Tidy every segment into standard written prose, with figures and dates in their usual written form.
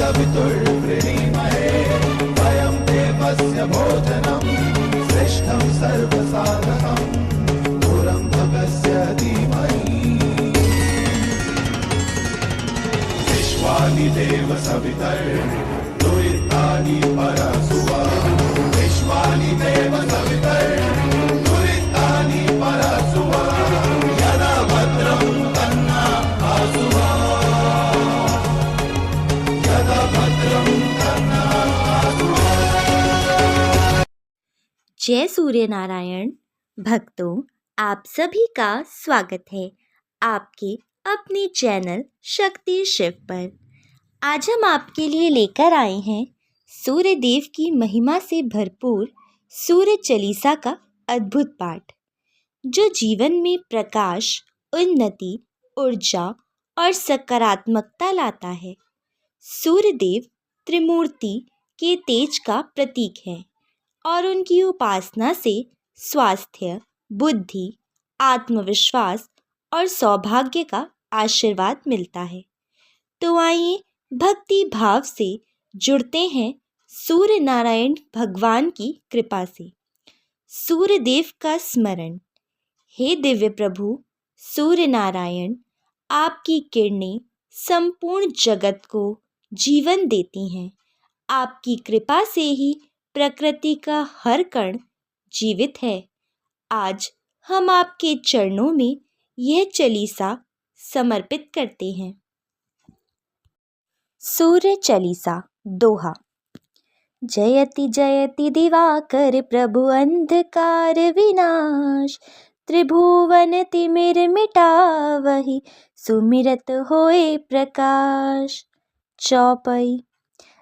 सवितुर्वृणीमहे वयं देवस्य भोजनं श्रेष्ठं सर्वसाधकं दूरं भगस्य धीमहि विश्वानि देव सवितर्दुरितानि परसुवा विश्वानि देव सवितर्दुरितानि परसुवा यदा भद्रं तन्ना आसुवा यदा भद्रं तन्ना आसुवा। जय सूर्य नारायण भक्तों, आप सभी का स्वागत है आपके अपने चैनल शक्ति शिव पर। आज हम आपके लिए लेकर आए हैं सूर्य देव की महिमा से भरपूर सूर्य चालीसा का अद्भुत पाठ, जो जीवन में प्रकाश, उन्नति, ऊर्जा और सकारात्मकता लाता है। सूर्य देव त्रिमूर्ति के तेज का प्रतीक है और उनकी उपासना से स्वास्थ्य, बुद्धि, आत्मविश्वास और सौभाग्य का आशीर्वाद मिलता है। तो आइए भक्ति भाव से जुड़ते हैं सूर्य नारायण भगवान की कृपा से। सूर्य देव का स्मरण। हे दिव्य प्रभु सूर्य नारायण, आपकी किरणें संपूर्ण जगत को जीवन देती हैं। आपकी कृपा से ही प्रकृति का हर कण जीवित है। आज हम आपके चरणों में यह चालीसा समर्पित करते हैं। सूर्य चालीसा दोहा। जयति जयति दिवाकर प्रभु अंधकार विनाश, त्रिभुवन तिमिर मिटावहि सुमिरत होए प्रकाश। चौपाई।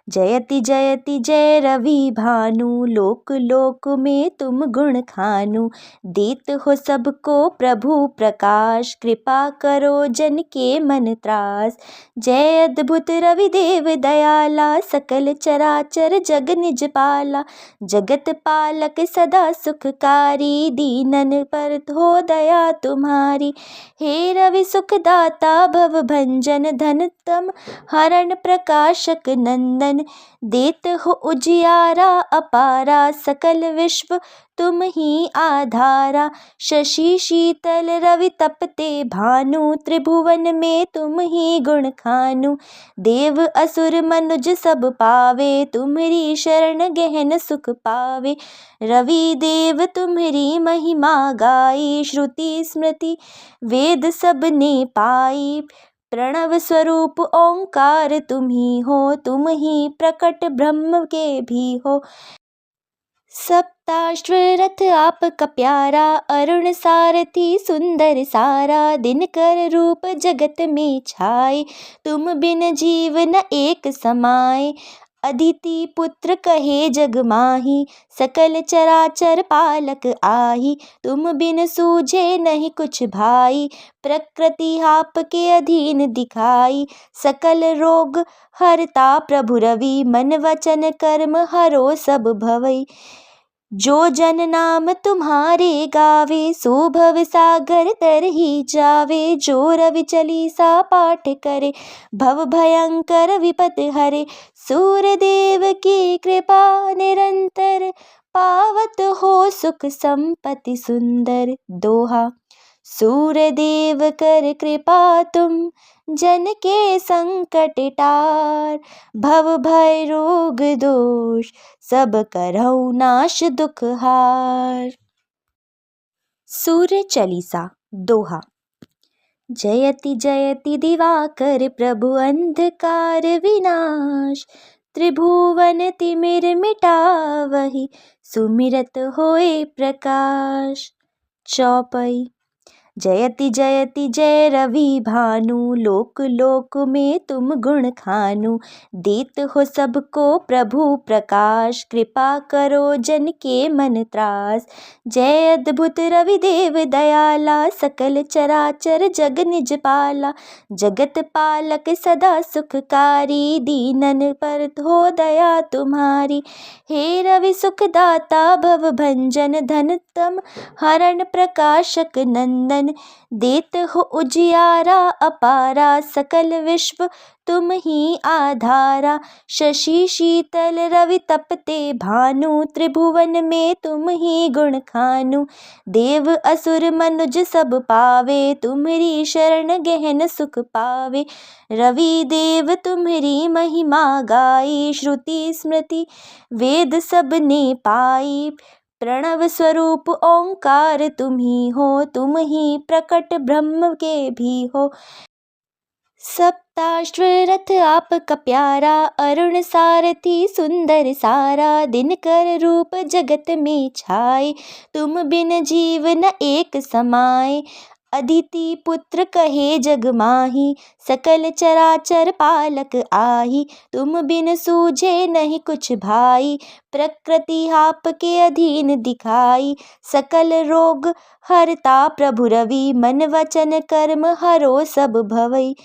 जयति जयति जय रवि भानु, लोक लोक में तुम गुण खानु, देत हो सबको प्रभु प्रकाश, कृपा करो जन के मन त्रास। जय अद्भुत रवि देव दयाला, सकल चराचर जग निज पाला, जगत पालक सदा सुखकारी, दीनन पर हो दया तुम्हारी। हे रवि सुखदाता भव भंजन, धन तम हरण प्रकाशक नंदन, देत हो उजियारा अपारा, सकल विश्व तुम ही आधारा। शशि शीतल रवि तपते भानु, त्रिभुवन में तुम ही गुण खानु, देव असुर मनुज सब पावे, तुम्हारी शरण गहन सुख पावे। रवि देव तुम्हारी महिमा गाई, श्रुति स्मृति वेद सब ने पाई। प्रणव स्वरूप ओंकार तुम ही हो, तुम ही प्रकट ब्रह्म के भी हो। सप्ताश्व रथ आपका प्यारा, अरुण सारथी सुंदर सारा, दिनकर रूप जगत में छाए, तुम बिन जीव न एक समाए। अदिति पुत्र कहे जग माही, सकल चराचर पालक आही, तुम बिन सूझे नहीं कुछ भाई, प्रकृति आपके अधीन दिखाई। सकल रोग हरता प्रभु रवि, मन वचन कर्म हरो सब भवई। जो जन नाम तुम्हारे गावे, सो भव सागर तर ही जावे। जो रवि चालीसा पाठ करे, भव भयंकर विपद हरे। सूर्य देव की कृपा निरंतर, पावत हो सुख संपत्ति सुंदर। दोहा। सूर्य देव कर कृपा तुम, जन के संकट टार, भव भय रोग दोष सब करहु नाश दुख हार। सूर्य चालीसा दोहा। जयति जयति दिवाकर प्रभु अंधकार विनाश, त्रिभुवन तिमिर मिटावहि सुमिरत होए प्रकाश। चौपाई। जयति जयति जय रवि भानु, लोक लोक में तुम गुण खानु, देत हो सबको प्रभु प्रकाश, कृपा करो जन के मन त्रास। जय अद्भुत रवि देव दयाला, सकल चराचर जग निज पाला, जगत पालक सदा सुखकारी, दीनन पर हो दया तुम्हारी। हे रवि सुखदाता भव भंजन, धन तम हरण प्रकाशक नंदन, त्रिभुवन देत हो उजियारा अपारा सकल विश्व तुम ही आधारा। शशि शीतल रवि तपते भानु त्रिभुवन में तुम ही गुण खानु। देव असुर मनुज सब पावे तुम्हरी शरण गहन सुख पावे। रवि देव तुम्हरी महिमा गाई श्रुति स्मृति वेद सब ने पाई। प्रणव स्वरूप ओंकार तुम ही हो तुम ही प्रकट ब्रह्म के भी हो। सप्ताश्व रथ आपका प्यारा अरुण सारथी सुंदर सारा। दिनकर रूप जगत में छाए तुम बिन जीव न एक समाए। अदिति पुत्र कहे जग माही सकल चराचर पालक आही। तुम बिन सूझे नहीं कुछ भाई प्रकृति आपके अधीन दिखाई। सकल रोग हरता प्रभु रवि मन वचन कर्म हरो सब भवई।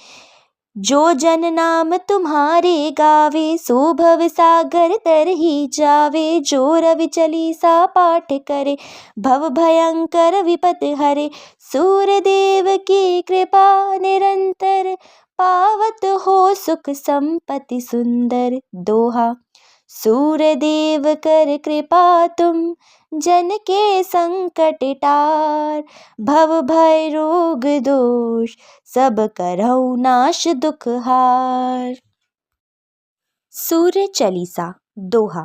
जो जन नाम तुम्हारे गावे सो भव सागर तर ही जावे। जो रवि चालीसा पाठ करे भव भयंकर विपत हरे। सूर्य देव की कृपा निरंतर पावत हो सुख संपत्ति सुंदर। दोहा सूर्य देव कर कृपा तुम जन के संकट टार। भव भय रोग दोष सब करहु नाश दुख हार। सूर्य चालीसा दोहा।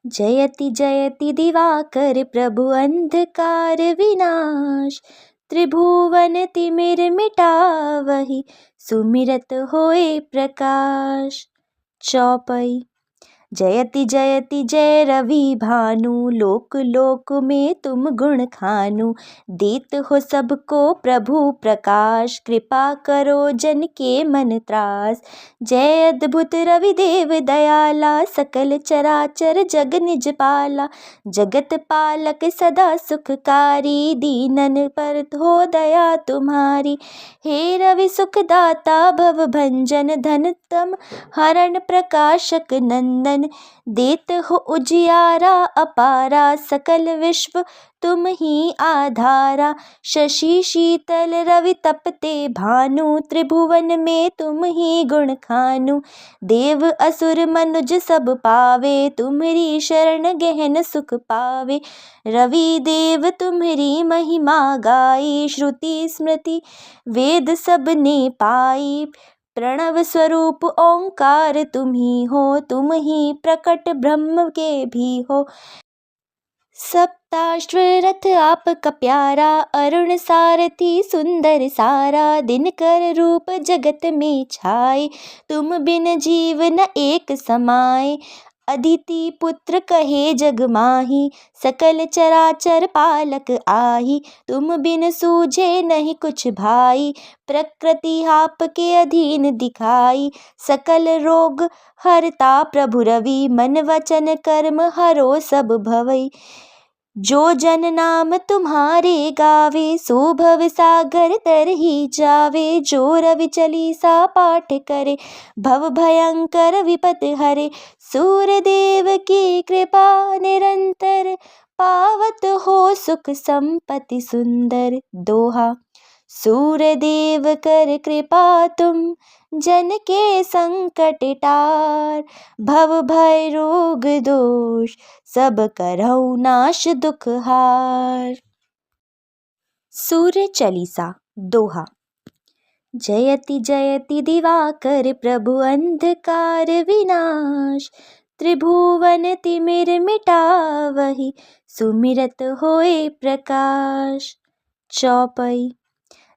जयति जयति दिवाकर प्रभु अंधकार विनाश। त्रिभुवन तिमिर मिटावहि सुमिरत होए प्रकाश। चौपाई। जयति जयति जय रवि भानु लोक लोक में तुम गुण खानु। देत हो सबको प्रभु प्रकाश कृपा करो जन के मन त्रास। जय अद्भुत रवि देव दयाला सकल चराचर जग निज पाला। जगत पालक सदा सुखकारी दीनन पर हो दया तुम्हारी। हे रवि सुखदाता भव भंजन धन तम हरण प्रकाशक नंदन। देत हो उजियारा अपारा सकल विश्व तुम ही आधारा। शशि शीतल रवि तपते भानु त्रिभुवन में तुम ही गुण खानु। देव असुर मनुज सब पावे तुम्हरी शरण गहन सुख पावे। रवि देव तुम्हरी महिमा गाई श्रुति स्मृति वेद सब ने पाई। प्रणव स्वरूप ओंकार तुम ही हो तुम ही प्रकट ब्रह्म के भी हो। सप्ताश्व रथ आपका प्यारा अरुण सारथी सुंदर सारा। दिनकर रूप जगत में छाए तुम बिन जीव न एक समाए। अदिति पुत्र कहे जग माही सकल चराचर पालक आही। तुम बिन सूझे नहीं कुछ भाई प्रकृति आपके अधीन दिखाई। सकल रोग हरता प्रभु रवि मन वचन कर्म हरो सब भवई। जो जन नाम तुम्हारे गावे सो भव सागर तर ही जावे। जो रवि चालीसा पाठ करे भव भयंकर विपत हरे। सूर्य देव की कृपा निरंतर पावत हो सुख संपत्ति सुंदर। दोहा सूर्य देव कर कृपा तुम जन के संकट टार। भव भय रोग दोष सब करहु नाश दुख हार। सूर्य चालीसा दोहा। जयति जयति दिवाकर प्रभु अंधकार विनाश। त्रिभुवन तिमिर मिटावहि सुमिरत होए प्रकाश। चौपाई।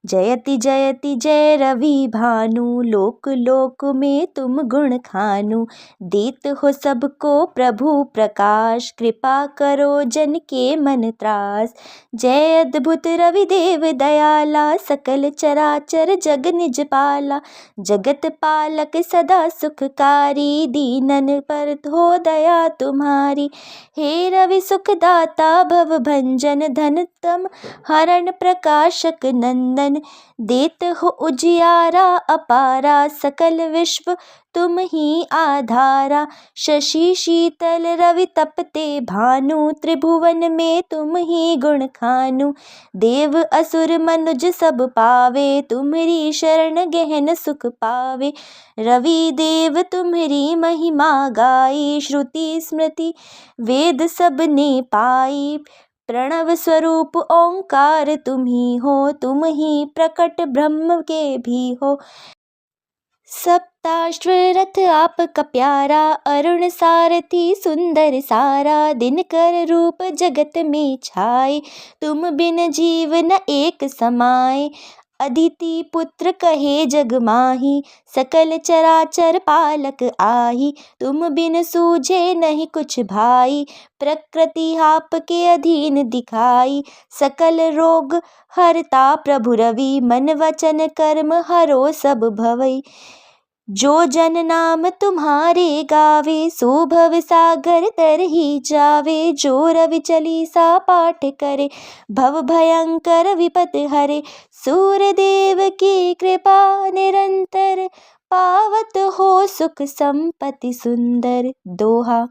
जयति जयति जय रवि भानु लोक लोक में तुम गुण खानु। देत हो सबको प्रभु प्रकाश कृपा करो जन के मन त्रास। जय अद्भुत रवि देव दयाला सकल चराचर जग निज पाला। जगत पालक सदा सुखकारी दीनन पर हो दया तुम्हारी। हे रवि सुखदाता भव भंजन धन तम हरण प्रकाशक नंदन। नंदन, देत हो उजियारा अपारा, सकल विश्व तुम ही आधारा। शशि शीतल रवि तपते भानु, त्रिभुवन में तुम ही गुण खानु। देव असुर मनुज सब पावे, तुम्हरी शरण गहन सुख पावे। रवि देव तुम्हरी महिमा गाई, श्रुति स्मृति वेद सब ने पाई। प्रणव स्वरूप ओंकार तुम ही हो, तुम ही प्रकट ब्रह्म के भी हो। सप्ताश्व रथ आपका प्यारा, अरुण सारथी सुंदर सारा। दिनकर रूप जगत में छाए, तुम बिन जीव न एक समाए। अदिति पुत्र कहे जग माही, सकल चराचर पालक आही। तुम बिन सूझे नहीं कुछ भाई, प्रकृति आपके अधीन दिखाई। सकल रोग हरता प्रभु रवि, मन वचन कर्म हरो सब भवई। जो जन नाम तुम्हारे गावे, सो भव सागर तर ही जावे। जो रवि चालीसा पाठ करे, भव भयंकर विपत हरे। सूर्यदेव की कृपा निरंतर, पावत हो सुख संपत्ति सुंदर। दोहा।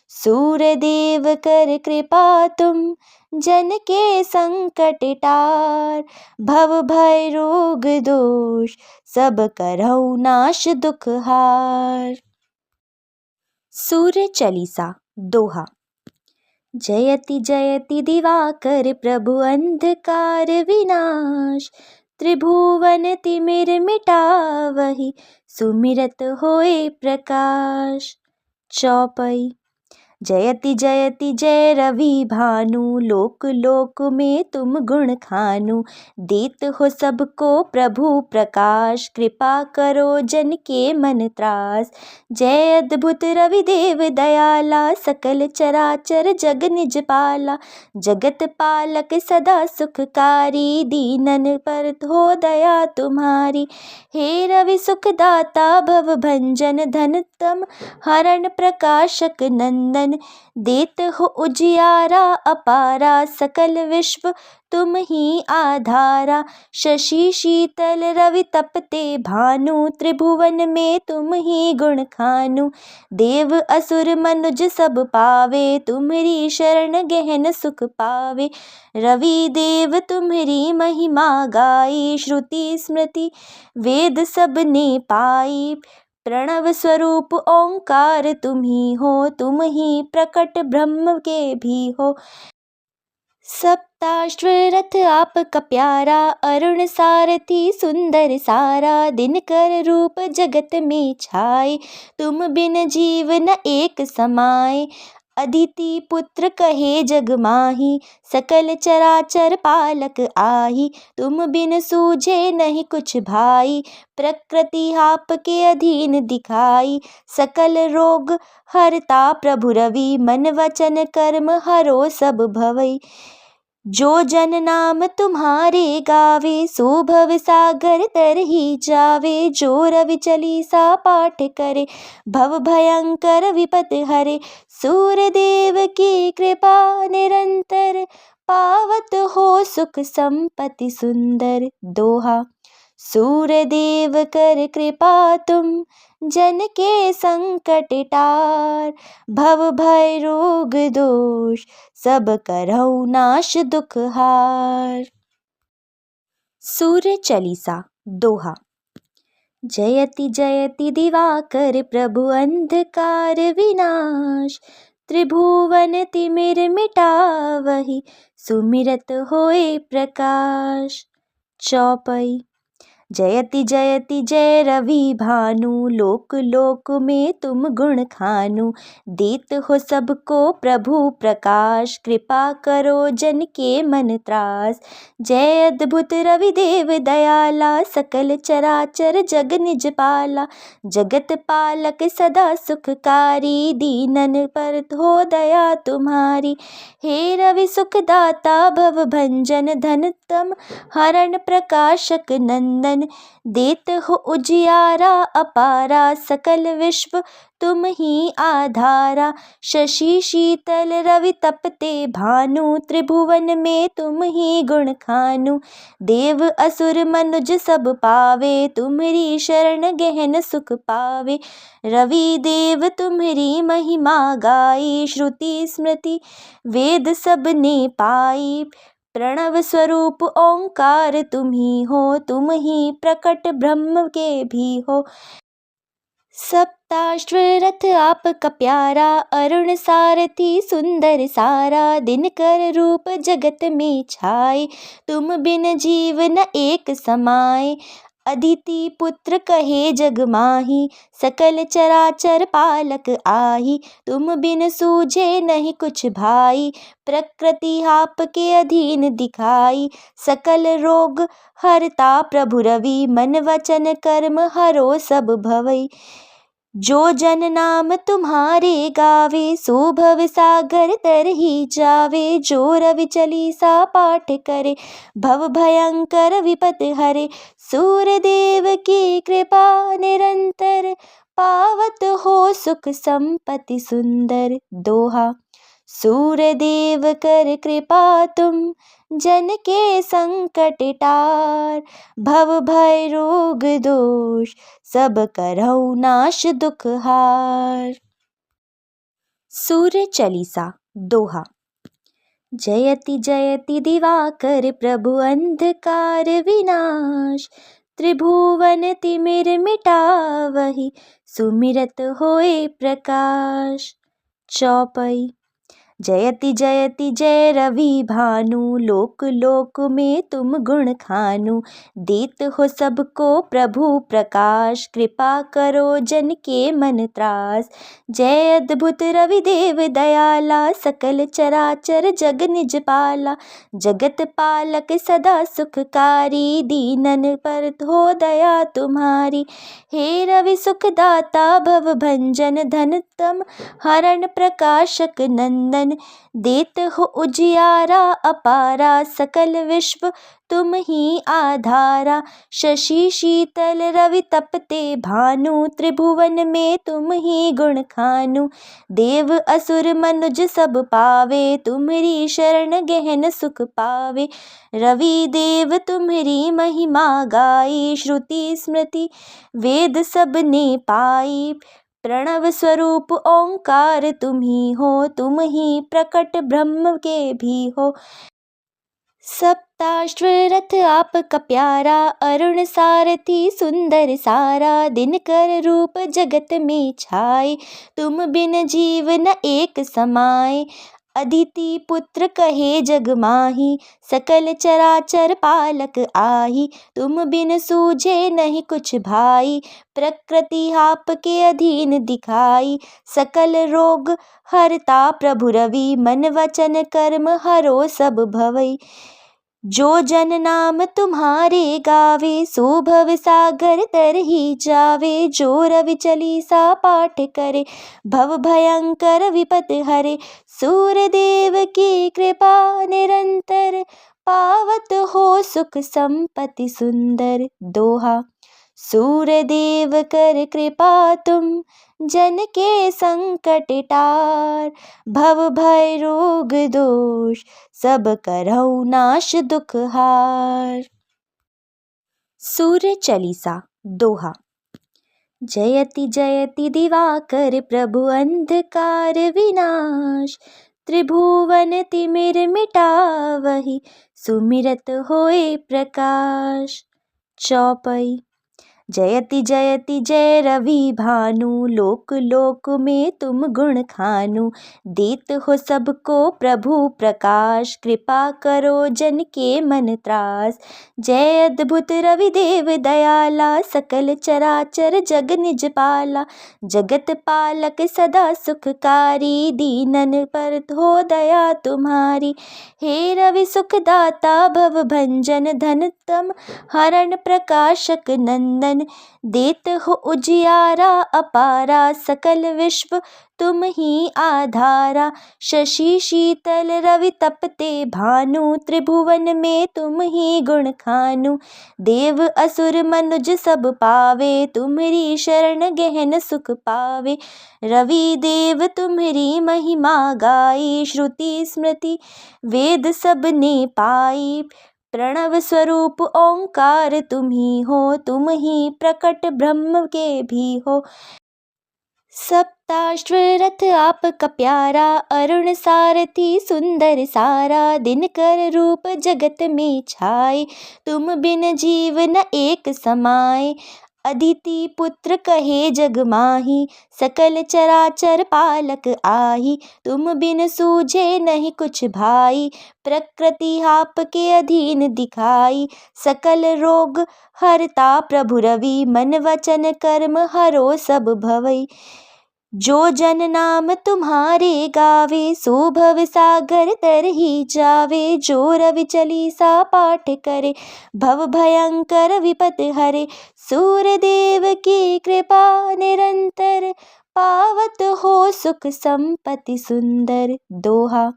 सूर्यदेव कर कृपा तुम, जन के संकट टार। भव भय रोग दोष, सब करहु नाश दुख हार। सूर्य चालीसा दोहा। जयति जयति दिवाकर, प्रभु अंधकार विनाश। त्रिभुवन तिमिर मिटावहि, सुमिरत होए प्रकाश। चौपाई। जयति जयति जय रवि भानु, लोक लोक में तुम गुण खानु। देत हो सबको प्रभु प्रकाश, कृपा करो जन के मन त्रास। जय अद्भुत रवि देव दयाला, सकल चराचर जग निज पाला। जगत पालक सदा सुखकारी, दीनन पर हो दया तुम्हारी। हे रवि सुखदाता भव भंजन, धन तम हरण प्रकाशक नंदन। देत हो उजियारा अपारा, सकल विश्व तुम ही आधारा। शशि शीतल रवि तपते भानु, त्रिभुवन में तुम ही गुण खानु। देव असुर मनुज सब पावे, तुम्हरी शरण गहन सुख पावे। रवि देव तुम्हरी महिमा गाई, श्रुति स्मृति वेद सब ने पाई। प्रणव स्वरूप ओंकार तुम ही हो, तुम ही प्रकट ब्रह्म के भी हो। सप्ताश्व रथ आपका प्यारा, अरुण सारथी सुंदर सारा। दिनकर रूप जगत में छाए, तुम बिन जीव न एक समाए। अदिति पुत्र कहे जग माही, सकल चराचर पालक आही। तुम बिन सूझे नहीं कुछ भाई, प्रकृति आपके अधीन दिखाई। सकल रोग हरता प्रभु रवि, मन वचन कर्म हरो सब भवई। जो जन नाम तुम्हारे गावे, सो भव सागर तर ही जावे। जो रवि चालीसा पाठ करे, भव भयंकर विपत हरे। सूर्यदेव की कृपा निरंतर, पावत हो सुख संपत्ति सुंदर। दोहा। सूर्यदेव कर कृपा तुम, जन के संकट टार। भव भय रोग दोष, सब करहु नाश दुख हार। सूर्य चालीसा दोहा। जयति जयति दिवाकर, प्रभु अंधकार विनाश। त्रिभुवन तिमिर मिटावहि, सुमिरत होए प्रकाश। चौपाई। जयति जयति जय रवि भानु, लोक लोक में तुम गुण खानु। देत हो सबको प्रभु प्रकाश, कृपा करो जन के मन त्रास। जय अद्भुत रवि देव दयाला, सकल चराचर जग निज पाला। जगत पालक सदा सुखकारी, दीनन पर हो दया तुम्हारी। हे रवि सुखदाता भव भंजन, धन तम हरण प्रकाशक नंदन। नंदन, देत हो उजियारा अपारा, सकल विश्व तुम ही आधारा। शशि शीतल रवि तपते भानु, त्रिभुवन में तुम ही गुण खानु। देव असुर मनुज सब पावे, तुम्हरी शरण गहन सुख पावे। रवि देव तुम्हरी महिमा गाई, श्रुति स्मृति वेद सब ने पाई। प्रणव स्वरूप ओंकार तुम ही हो, तुम ही प्रकट ब्रह्म के भी हो। सप्ताश्व रथ आपका प्यारा, अरुण सारथी सुंदर सारा। दिनकर रूप जगत में छाए, तुम बिन जीव न एक समाए। अदिति पुत्र कहे जग माही, सकल चराचर पालक आही। तुम बिन सूझे नहीं कुछ भाई, प्रकृति आपके अधीन दिखाई। सकल रोग हरता प्रभु रवि, मन वचन कर्म हरो सब भवई। जो जन नाम तुम्हारे गावे, सो भव सागर तर ही जावे। जो रवि चालीसा पाठ करे, भव भयंकर विपत हरे। सूर्य देव की कृपा निरंतर, पावत हो सुख संपत्ति सुंदर। दोहा। सूर्य देव कर कृपा तुम, जन के संकट टार। भव भय रोग दोष, सब करहु नाश दुख हार। सूर्य चालीसा दोहा। जयति जयति दिवाकर, प्रभु अंधकार विनाश। त्रिभुवन तिमिर मिटावहि, सुमिरत होए प्रकाश। चौपाई। जयति जयति जय रवि भानु, लोक लोक में तुम गुण खानु। देत हो सबको प्रभु प्रकाश, कृपा करो जन के मन त्रास। जय अद्भुत रवि देव दयाला, सकल चराचर जग निज पाला। जगत पालक सदा सुखकारी, दीनन पर हो दया तुम्हारी। हे रवि सुखदाता भव भंजन, धन तम हरण प्रकाशक नंदन। देत हो उजियारा अपारा, सकल विश्व तुम ही आधारा। शशि शीतल रवि तपते भानु, त्रिभुवन में तुम ही गुण खानु। देव असुर मनुज सब पावे, तुम्हरी शरण गहन सुख पावे। रवि देव तुम्हरी महिमा गाई, श्रुति स्मृति वेद सब ने पाई। प्रणव स्वरूप ओंकार तुम ही हो, तुम ही प्रकट ब्रह्म के भी हो। सप्ताश्व रथ आपका प्यारा, अरुण सारथी सुंदर सारा। दिनकर रूप जगत में छाए, तुम बिन जीव न एक समाए। अदिति पुत्र कहे जग माही, सकल चराचर पालक आही। तुम बिन सूझे नहीं कुछ भाई, प्रकृति आपके अधीन दिखाई। सकल रोग हरता प्रभु रवि, मन वचन कर्म हरो सब भवई। जो जन नाम तुम्हारे गावे, सो भव सागर तर ही जावे। जो रवि चालीसा पाठ करे, भव भयंकर विपत हरे। सूर्य देव की कृपा निरंतर, पावत हो सुख संपत्ति सुंदर। दोहा। सूर्य देव कर कृपा तुम, जन के संकट टार। भव भय रोग दोष, सब करहु नाश दुख हार। सूर्य चालीसा दोहा। जयति जयति दिवाकर, प्रभु अंधकार विनाश। त्रिभुवन तिमिर मिटावहि, सुमिरत होए प्रकाश। चौपाई। जयति जयति जय रवि भानु, लोक लोक में तुम गुण खानु। देत हो सबको प्रभु प्रकाश, कृपा करो जन के मन त्रास। जय अद्भुत रवि देव दयाला, सकल चराचर जग निज पाला। जगत पालक सदा सुखकारी, दीनन पर हो दया तुम्हारी। हे रवि सुखदाता भव भंजन, धन तम हरण प्रकाशक नंदन। नंदन, देत हो उजियारा अपारा, सकल विश्व तुम ही आधारा। शशि शीतल रवि तपते भानु, त्रिभुवन में तुम ही गुण खानु। देव असुर मनुज सब पावे, तुम्हरी शरण गहन सुख पावे। रवि देव तुम्हरी महिमा गाई, श्रुति स्मृति वेद सब ने पाई। प्रणव स्वरूप ओंकार तुम ही हो, तुम ही प्रकट ब्रह्म के भी हो। सप्ताश्व रथ आपका प्यारा, अरुण सारथी सुंदर सारा। दिनकर रूप जगत में छाए, तुम बिन जीव न एक समाए। अदिति पुत्र कहे जग माही, सकल चराचर पालक आही। तुम बिन सूझे नहीं कुछ भाई, प्रकृति आपके अधीन दिखाई। सकल रोग हरता प्रभु रवि, मन वचन कर्म हरो सब भवई। जो जन नाम तुम्हारे गावे, सो भव सागर तर ही जावे। जो रवि चालीसा पाठ करे, भव भयंकर विपत हरे। सूर्य देव की कृपा निरंतर, पावत हो सुख संपत्ति सुंदर। दोहा।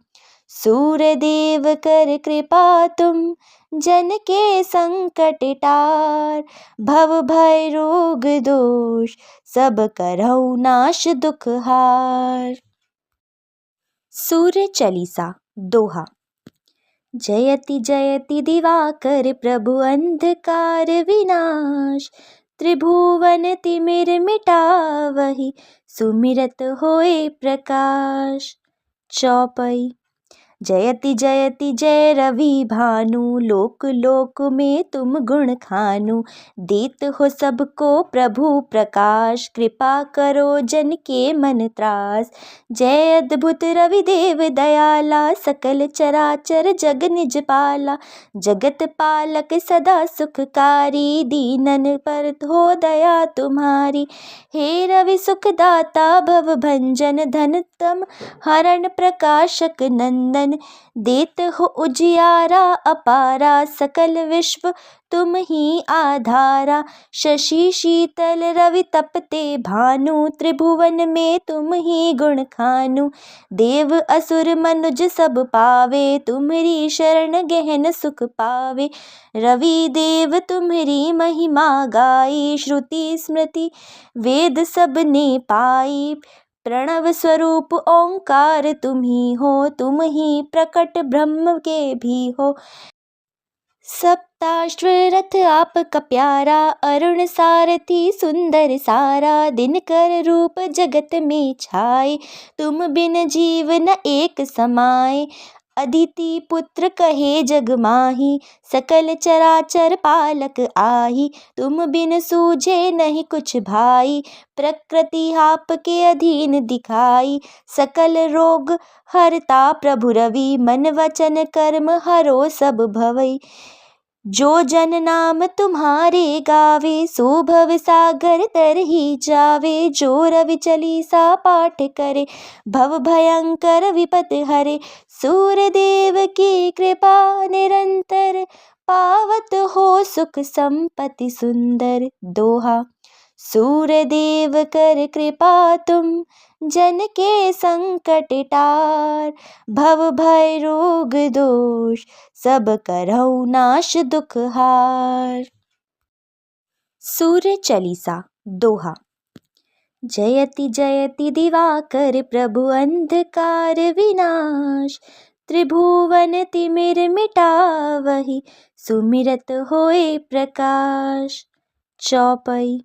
सूर्य देव कर कृपा तुम, जन के संकट टार। भव भय रोग दोष, सब करहु नाश दुख हार। सूर्य चालीसा दोहा। जयति जयति दिवाकर प्रभु, अंधकार विनाश। त्रिभुवन तिमिर मिटावहि, सुमिरत होए प्रकाश। चौपाई। जयति जयति जय रवि भानु, लोक लोक में तुम गुण खानु। देत हो सबको प्रभु प्रकाश, कृपा करो जन के मन त्रास। जय अद्भुत रवि देव दयाला, सकल चराचर जग निज पाला। जगत पालक सदा सुखकारी, दीनन पर हो दया तुम्हारी। हे रवि सुखदाता भव भंजन, धन तम हरण प्रकाशक नंदन। देत हो उजियारा अपारा, सकल विश्व तुम ही आधारा। शशि शीतल रवि तपते भानु, त्रिभुवन में तुम ही गुण खानु। देव असुर मनुज सब पावे, तुम्हरी शरण गहन सुख पावे। रवि देव तुम्हरी महिमा गाई, श्रुति स्मृति वेद सब ने पाई। प्रणव स्वरूप ओंकार तुम ही हो, तुम ही प्रकट ब्रह्म के भी हो। सप्ताश्व रथ आपका प्यारा, अरुण सारथी सुंदर सारा। दिनकर रूप जगत में छाए, तुम बिन जीव न एक समाए। अदिति पुत्र कहे जग माही, सकल चराचर पालक आही। तुम बिन सूझे नहीं कुछ भाई, प्रकृति आपके अधीन दिखाई। सकल रोग हरता प्रभु रवि, मन वचन कर्म हरो सब भवई। जो जन नाम तुम्हारे गावे, सो भव सागर तर ही जावे। जो रवि चालीसा पाठ करे, भव भयंकर विपत हरे। सूर्य देव की कृपा निरंतर, पावत हो सुख संपत्ति सुंदर। दोहा। सूर्य देव कर कृपा तुम, जन के संकट टार। भव भय रोग दोष, सब करहु नाश दुख हार। सूर्य चालीसा दोहा। जयति जयति दिवाकर प्रभु, अंधकार विनाश। त्रिभुवन तिमिर मिटावहि, सुमिरत होए प्रकाश। चौपाई।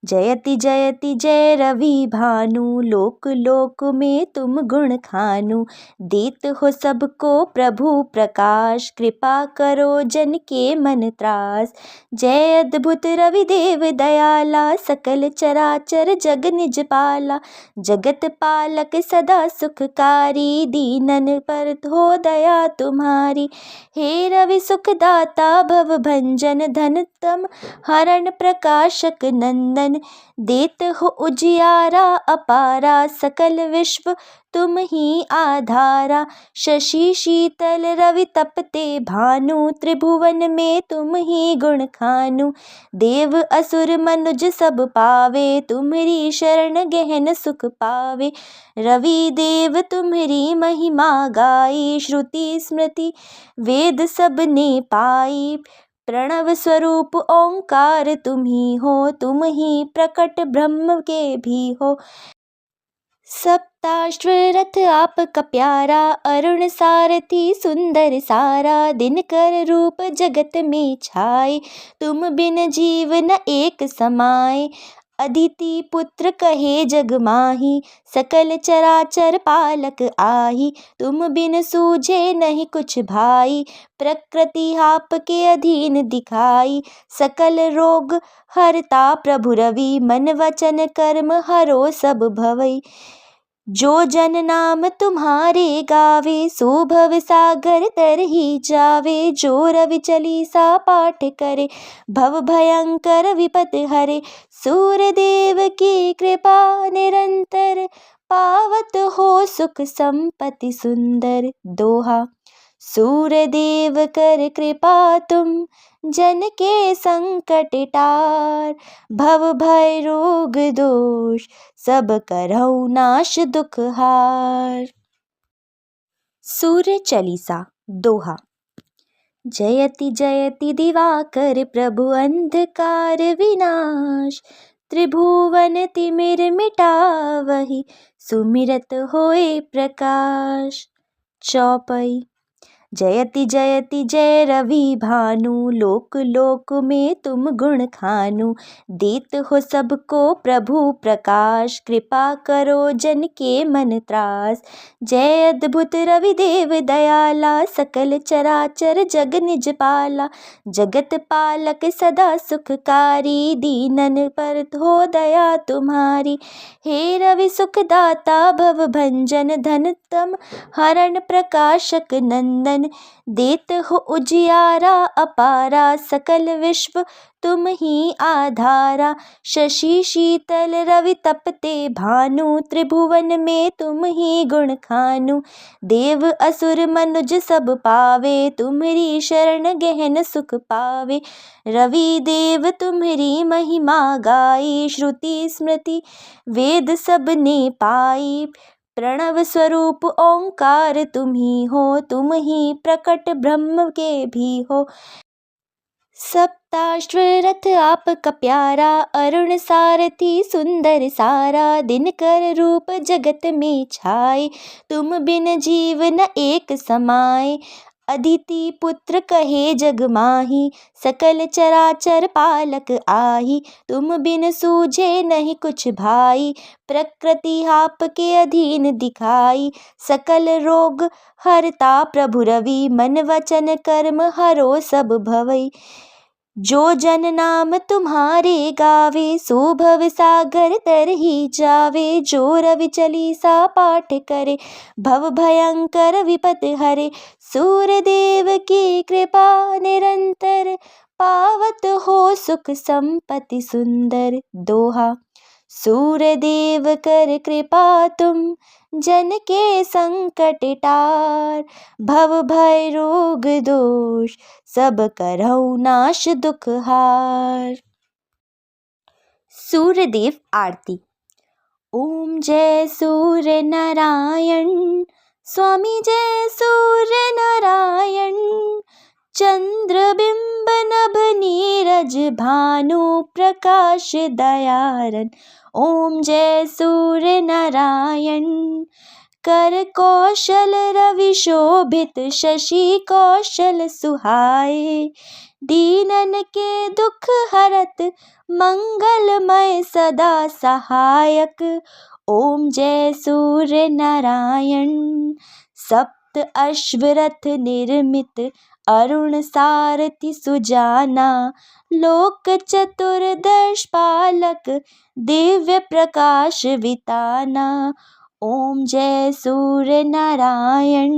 जयति जयति जय रवि भानु, लोक लोक में तुम गुण खानु। देत हो सबको प्रभु प्रकाश, कृपा करो जन के मन त्रास। जय अद्भुत रवि देव दयाला, सकल चराचर जग निज पाला। जगत पालक सदा सुखकारी, दीनन पर हो दया तुम्हारी। हे रवि सुखदाता भव भंजन, धन तम हरण प्रकाशक नंदन। भानन, देत हो उजियारा अपारा, सकल विश्व तुम ही आधारा। शशि शीतल रवि तपते भानु, त्रिभुवन में तुम ही गुण खानु। देव असुर मनुज सब पावे, तुम्हरी शरण गहन सुख पावे। रवि देव तुम्हरी महिमा गाई, श्रुति स्मृति वेद सब ने पाई। प्रणव स्वरूप ओंकार तुम ही हो, तुम ही प्रकट ब्रह्म के भी हो। सप्ताश्व रथ आपका प्यारा, अरुण सारथी सुंदर सारा। दिनकर रूप जगत में छाए, तुम बिन जीव न एक समाए। अदिति पुत्र कहे जग माही, सकल चराचर पालक आही। तुम बिन सूझे नहीं कुछ भाई, प्रकृति आपके अधीन दिखाई। सकल रोग हरता प्रभु रवि, मन वचन कर्म हरो सब भवई। जो जन नाम तुम्हारे गावे, सो भव सागर तर ही जावे। जो रवि चालीसा पाठ करे, भव भयंकर विपत हरे। सूर्य देव की कृपा निरंतर, पावत हो सुख संपत्ति सुंदर। दोहा। सूर्य देव कर कृपा तुम, जन के संकट टार। भव भय रोग दोष, सब करहु नाश दुख हार। सूर्य चालीसा दोहा। जयति जयति दिवाकर, प्रभु अंधकार विनाश। त्रिभुवन तिमिर मिटावहि, सुमिरत होए प्रकाश। चौपाई। जयति जयति जय रवि भानु, लोक लोक में तुम गुण खानु। देत हो सबको प्रभु प्रकाश, कृपा करो जन के मन त्रास। जय अद्भुत रवि देव दयाला, सकल चराचर जग निज पाला। जगत पालक सदा सुखकारी, दीनन पर हो दया तुम्हारी। हे रवि सुखदाता भव भंजन, धन तम हरण प्रकाशक नंदन। देत हो उजियारा अपारा, सकल विश्व तुम ही आधारा। शशि शीतल रवि तपते भानु, त्रिभुवन में तुम ही गुण खानु। देव असुर मनुज सब पावे, तुम्हरी शरण गहन सुख पावे। रवि देव तुम्हरी महिमा गाई, श्रुति स्मृति वेद सब ने पाई। प्रणव स्वरूप ओंकार तुम ही हो, तुम ही प्रकट ब्रह्म के भी हो। सप्ताश्व रथ आपका प्यारा, अरुण सारथी सुंदर सारा। दिनकर रूप जगत में छाए, तुम बिन जीव न एक समाए। अदिति पुत्र कहे जग माही, सकल चराचर पालक आही। तुम बिन सूझे नहीं कुछ भाई, प्रकृति आपके अधीन दिखाई। सकल रोग हरता प्रभु रवि, मन वचन कर्म हरो सब भवई। जो जन नाम तुम्हारे गावे, सो भव सागर तर ही जावे। जो रवि चालीसा पाठ करे, भव भयंकर विपत हरे। सूर्य देव की कृपा निरंतर, पावत हो सुख संपत्ति सुंदर। दोहा। सूर्य देव कर कृपा तुम, जन के संकट टार। भव भय रोग दोष, सब करहु नाश दुख हार। सूर्यदेव आरती। ओम जय सूर्य नारायण, स्वामी जय सूर्य नारायण। चंद्र बिंब नभ नीरज, भानु प्रकाश दयारन। ओम जय सूर्य नारायण। कर कौशल रवि शोभित, शशि कौशल सुहाए। दीनन के दुख हरत, मंगलमय सदा सहायक। ओम जय सूर्य नारायण। सप्त अश्वरथ निर्मित, अरुण सारथि सुजाना। लोक चतुर्दश पालक, दिव्य प्रकाश विताना। ओम जय सूर्य नारायण।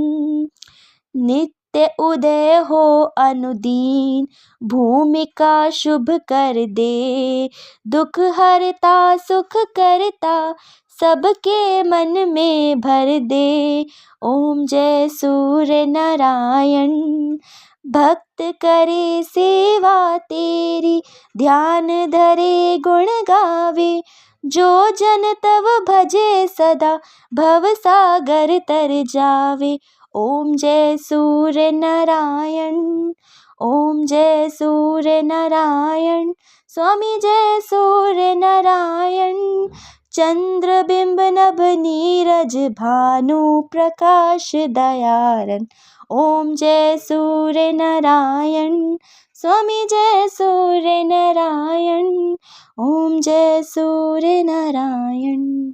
नित्य नित्य उदय हो अनुदीन, भूमि का शुभ कर दे, दुख हरता सुख करता, सबके मन में भर दे। ओम जय सूर्य नारायण, भक्त करे सेवा तेरी, ध्यान धरे गुण गावे, जो जन तव भजे सदा, भव सागर तर जावे। ओम जय सूर्य नारायण, ओम जय सूर्य नारायण, स्वामी जय सूर्य नारायण। चंद्र बिंब नभ नीरज भानु, प्रकाश दयारन। ओम जय सूर्य नारायण, स्वामी जय सूर्य नारायण, ओम जय सूर्य नारायण।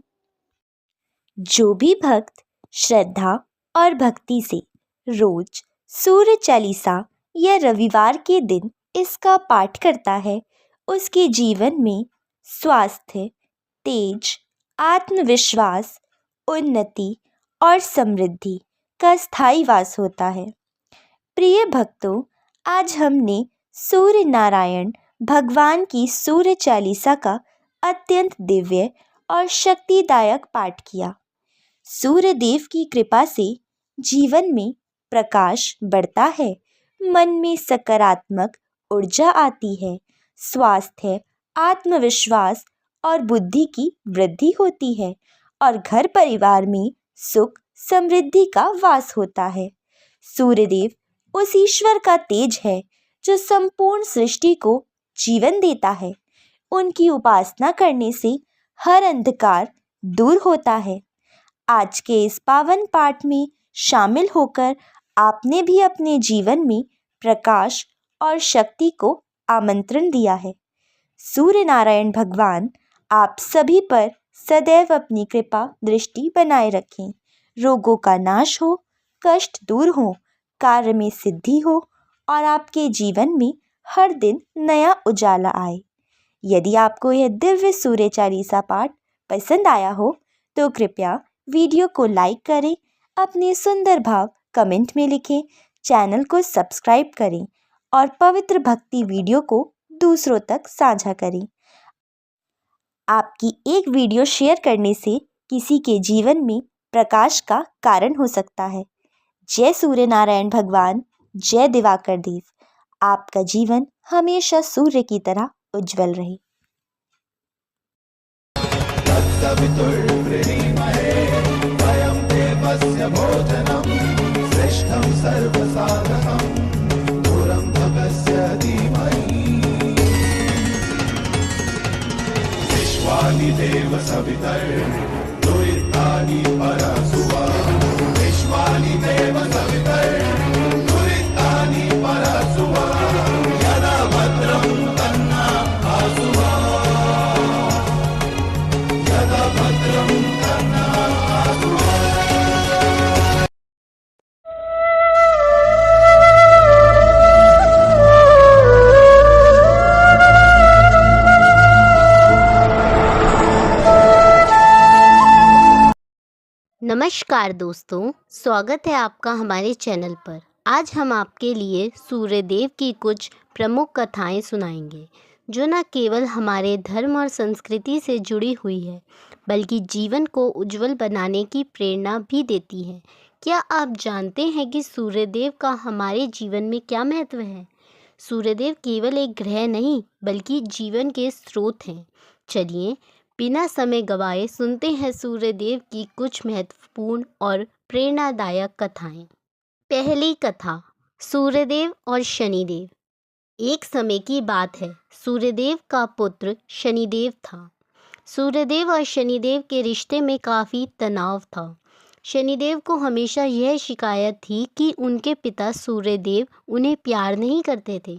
जो भी भक्त श्रद्धा और भक्ति से रोज सूर्य चालीसा या रविवार के दिन इसका पाठ करता है, उसके जीवन में स्वास्थ्य, तेज, आत्मविश्वास, उन्नति और समृद्धि का स्थायी वास होता है। प्रिय भक्तों, आज हमने सूर्य नारायण भगवान की सूर्य चालीसा का अत्यंत दिव्य और शक्तिदायक पाठ किया। सूर्य देव की कृपा से जीवन में प्रकाश बढ़ता है, मन में सकारात्मक ऊर्जा आती है, स्वास्थ्य, आत्मविश्वास और बुद्धि की वृद्धि होती है और घर परिवार में सुख समृद्धि का वास होता है। सूर्यदेव उस ईश्वर का तेज है जो संपूर्ण सृष्टि को जीवन देता है। उनकी उपासना करने से हर अंधकार दूर होता है। आज के इस पावन पाठ में शामिल होकर आपने भी अपने जीवन में प्रकाश और शक्ति को आमंत्रण दिया है। सूर्य नारायण भगवान आप सभी पर सदैव अपनी कृपा दृष्टि बनाए रखें। रोगों का नाश हो, कष्ट दूर हो, कार्य में सिद्धि हो और आपके जीवन में हर दिन नया उजाला आए। यदि आपको यह दिव्य सूर्य चालीसा पाठ पसंद आया हो तो कृपया वीडियो को लाइक करें, अपने सुंदर भाव कमेंट में लिखें, चैनल को सब्सक्राइब करें और पवित्र भक्ति वीडियो को दूसरों तक साझा करें। आपकी एक वीडियो शेयर करने से किसी के जीवन में प्रकाश का कारण हो सकता है। जय सूर्य नारायण भगवान, जय दिवाकर देव। आपका जीवन हमेशा सूर्य की तरह उज्जवल रहे। तत्सवितुर्वृणीमहे, वयं देवस्य भोजनं, श्रेष्ठं सर्वसाधकं, दूरं भगस्य धीमहि। विश्वानि देव सवितर्दुरितानि परसुवा, विश्वानि देव सवितर्दुरितानि परसुवा, यदा भद्रं तन्ना आसुवा, यदा भद्रं तन्ना आसुवा। नमस्कार दोस्तों, स्वागत है आपका हमारे चैनल पर। आज हम आपके लिए सूर्यदेव की कुछ प्रमुख कथाएं सुनाएंगे जो न केवल हमारे धर्म और संस्कृति से जुड़ी हुई है बल्कि जीवन को उज्जवल बनाने की प्रेरणा भी देती हैं। क्या आप जानते हैं कि सूर्यदेव का हमारे जीवन में क्या महत्व है? सूर्यदेव केवल एक ग्रह नहीं बल्कि जीवन के स्रोत हैं। चलिए बिना समय गवाए सुनते हैं सूर्यदेव की कुछ महत्वपूर्ण और प्रेरणादायक कथाएं। पहली कथा, सूर्यदेव और शनिदेव। एक समय की बात है, सूर्यदेव का पुत्र शनिदेव था। सूर्यदेव और शनिदेव के रिश्ते में काफ़ी तनाव था। शनिदेव को हमेशा यह शिकायत थी कि उनके पिता सूर्यदेव उन्हें प्यार नहीं करते थे।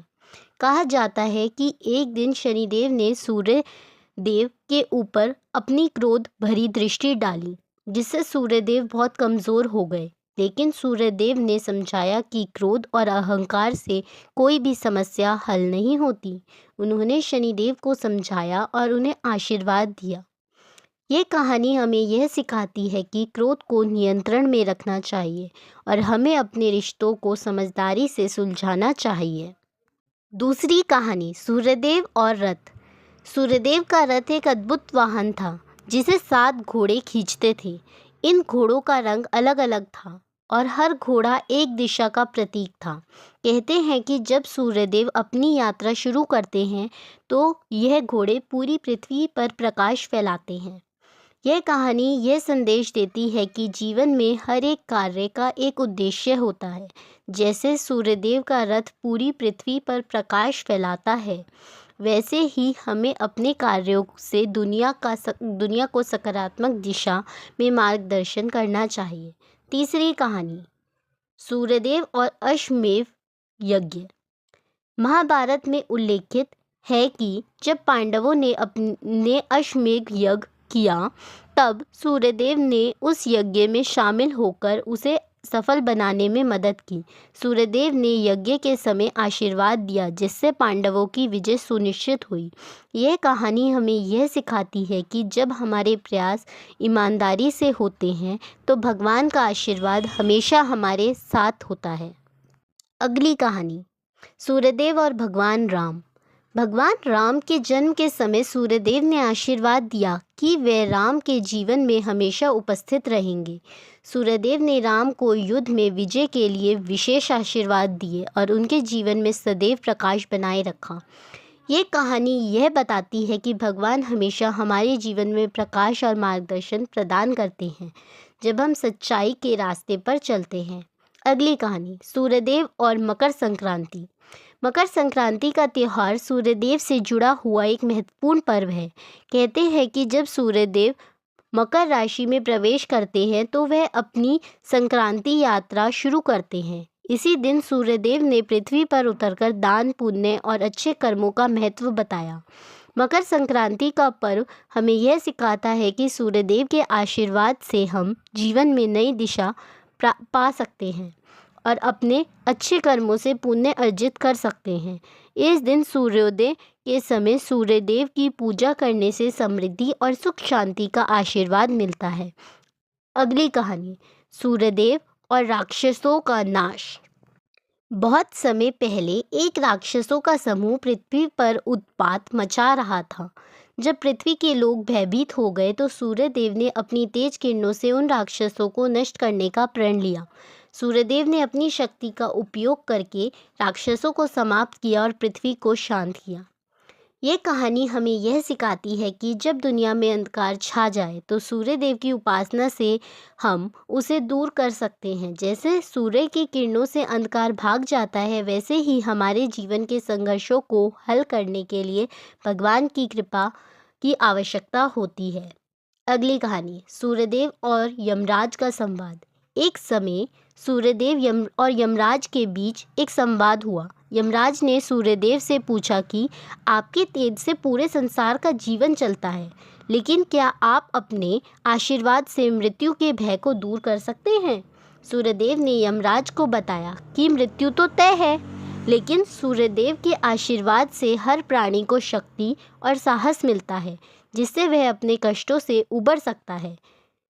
कहा जाता है कि एक दिन शनिदेव ने सूर्यदेव के ऊपर अपनी क्रोध भरी दृष्टि डाली, जिससे सूर्यदेव बहुत कमज़ोर हो गए। लेकिन सूर्यदेव ने समझाया कि क्रोध और अहंकार से कोई भी समस्या हल नहीं होती। उन्होंने शनिदेव को समझाया और उन्हें आशीर्वाद दिया ये कहानी हमें यह सिखाती है कि क्रोध को नियंत्रण में रखना चाहिए और हमें अपने रिश्तों को समझदारी से सुलझाना चाहिए। दूसरी कहानी, सूर्यदेव और रथ। सूर्यदेव का रथ एक अद्भुत वाहन था जिसे 7 घोड़े खींचते थे। इन घोड़ों का रंग अलग अलग था और हर घोड़ा एक दिशा का प्रतीक था। कहते हैं कि जब सूर्यदेव अपनी यात्रा शुरू करते हैं तो यह घोड़े पूरी पृथ्वी पर प्रकाश फैलाते हैं। यह कहानी यह संदेश देती है कि जीवन में हर एक कार्य का एक उद्देश्य होता है। जैसे सूर्यदेव का रथ पूरी पृथ्वी पर प्रकाश फैलाता है, वैसे ही हमें अपने कार्यों से दुनिया को सकारात्मक दिशा में मार्गदर्शन करना चाहिए। तीसरी कहानी, सूर्यदेव और अश्वमेध यज्ञ। महाभारत में उल्लेखित है कि जब पांडवों ने अपने अश्वमेध यज्ञ किया, तब सूर्यदेव ने उस यज्ञ में शामिल होकर उसे सफल बनाने में मदद की। सूर्यदेव ने यज्ञ के समय आशीर्वाद दिया, जिससे पांडवों की विजय सुनिश्चित हुई। यह कहानी हमें यह सिखाती है कि जब हमारे प्रयास ईमानदारी से होते हैं तो भगवान का आशीर्वाद हमेशा हमारे साथ होता है। अगली कहानी, सूर्यदेव और भगवान राम। भगवान राम के जन्म के समय सूर्यदेव ने आशीर्वाद दिया कि वे राम के जीवन में हमेशा उपस्थित रहेंगे। सूर्यदेव ने राम को युद्ध में विजय के लिए विशेष आशीर्वाद दिए और उनके जीवन में सदैव प्रकाश बनाए रखा। ये कहानी यह बताती है कि भगवान हमेशा हमारे जीवन में प्रकाश और मार्गदर्शन प्रदान करते हैं जब हम सच्चाई के रास्ते पर चलते हैं। अगली कहानी, सूर्यदेव और मकर संक्रांति। मकर संक्रांति का त्यौहार सूर्यदेव से जुड़ा हुआ एक महत्वपूर्ण पर्व है। कहते हैं कि जब सूर्यदेव मकर राशि में प्रवेश करते हैं तो वह अपनी संक्रांति यात्रा शुरू करते हैं। इसी दिन सूर्यदेव ने पृथ्वी पर उतरकर दान, पुण्य और अच्छे कर्मों का महत्व बताया। मकर संक्रांति का पर्व हमें यह सिखाता है कि सूर्यदेव के आशीर्वाद से हम जीवन में नई दिशा पा सकते हैं और अपने अच्छे कर्मों से पुण्य अर्जित कर सकते हैं। इस दिन सूर्योदय के समय सूर्यदेव की पूजा करने से समृद्धि और सुख शांति का आशीर्वाद मिलता है। अगली कहानी, सूर्यदेव और राक्षसों का नाश। बहुत समय पहले एक राक्षसों का समूह पृथ्वी पर उत्पात मचा रहा था। जब पृथ्वी के लोग भयभीत हो गए तो सूर्यदेव ने अपनी तेज किरणों से उन राक्षसों को नष्ट करने का प्रण लिया। सूर्यदेव ने अपनी शक्ति का उपयोग करके राक्षसों को समाप्त किया और पृथ्वी को शांत किया। ये कहानी हमें यह सिखाती है कि जब दुनिया में अंधकार छा जाए तो सूर्यदेव की उपासना से हम उसे दूर कर सकते हैं। जैसे सूर्य की किरणों से अंधकार भाग जाता है, वैसे ही हमारे जीवन के संघर्षों को हल करने के लिए भगवान की कृपा की आवश्यकता होती है। अगली कहानी, सूर्यदेव और यमराज का संवाद। एक समय सूर्यदेव और यमराज के बीच एक संवाद हुआ। यमराज ने सूर्यदेव से पूछा कि आपके तेज से पूरे संसार का जीवन चलता है, लेकिन क्या आप अपने आशीर्वाद से मृत्यु के भय को दूर कर सकते हैं? सूर्यदेव ने यमराज को बताया कि मृत्यु तो तय है, लेकिन सूर्यदेव के आशीर्वाद से हर प्राणी को शक्ति और साहस मिलता है, जिससे वह अपने कष्टों से उबर सकता है।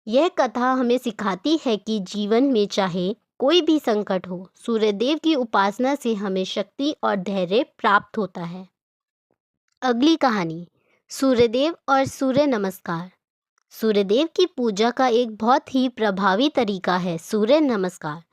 यह कथा हमें सिखाती है कि जीवन में चाहे कोई भी संकट हो, सूर्यदेव की उपासना से हमें शक्ति और धैर्य प्राप्त होता है। अगली कहानी, सूर्यदेव और सूर्य नमस्कार। सूर्यदेव की पूजा का एक बहुत ही प्रभावी तरीका है सूर्य नमस्कार।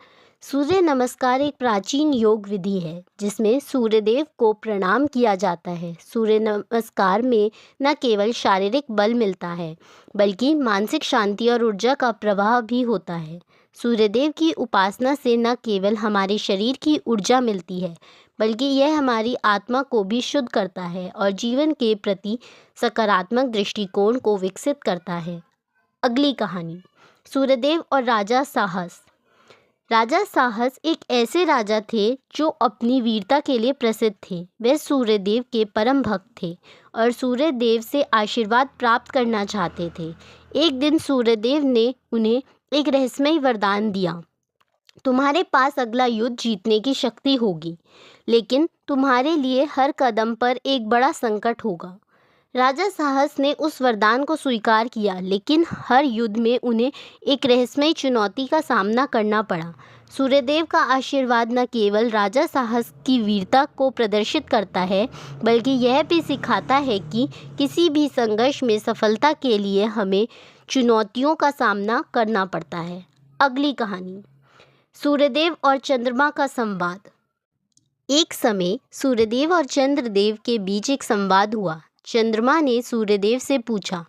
सूर्य नमस्कार एक प्राचीन योग विधि है जिसमें सूर्यदेव को प्रणाम किया जाता है। सूर्य नमस्कार में न केवल शारीरिक बल मिलता है, बल्कि मानसिक शांति और ऊर्जा का प्रवाह भी होता है। सूर्यदेव की उपासना से न केवल हमारे शरीर की ऊर्जा मिलती है, बल्कि यह हमारी आत्मा को भी शुद्ध करता है और जीवन के प्रति सकारात्मक दृष्टिकोण को विकसित करता है। अगली कहानी, सूर्यदेव और राजा साहस। राजा साहस एक ऐसे राजा थे जो अपनी वीरता के लिए प्रसिद्ध थे। वे सूर्यदेव के परम भक्त थे और सूर्यदेव से आशीर्वाद प्राप्त करना चाहते थे। एक दिन सूर्यदेव ने उन्हें एक रहस्यमय वरदान दिया। तुम्हारे पास अगला युद्ध जीतने की शक्ति होगी, लेकिन तुम्हारे लिए हर कदम पर एक बड़ा संकट होगा। राजा साहस ने उस वरदान को स्वीकार किया, लेकिन हर युद्ध में उन्हें एक रहस्यमयी चुनौती का सामना करना पड़ा। सूर्यदेव का आशीर्वाद न केवल राजा साहस की वीरता को प्रदर्शित करता है, बल्कि यह भी सिखाता है कि किसी भी संघर्ष में सफलता के लिए हमें चुनौतियों का सामना करना पड़ता है। अगली कहानी, सूर्यदेव और चंद्रमा का संवाद। एक समय सूर्यदेव और चंद्रदेव के बीच एक संवाद हुआ। चंद्रमा ने सूर्यदेव से पूछा,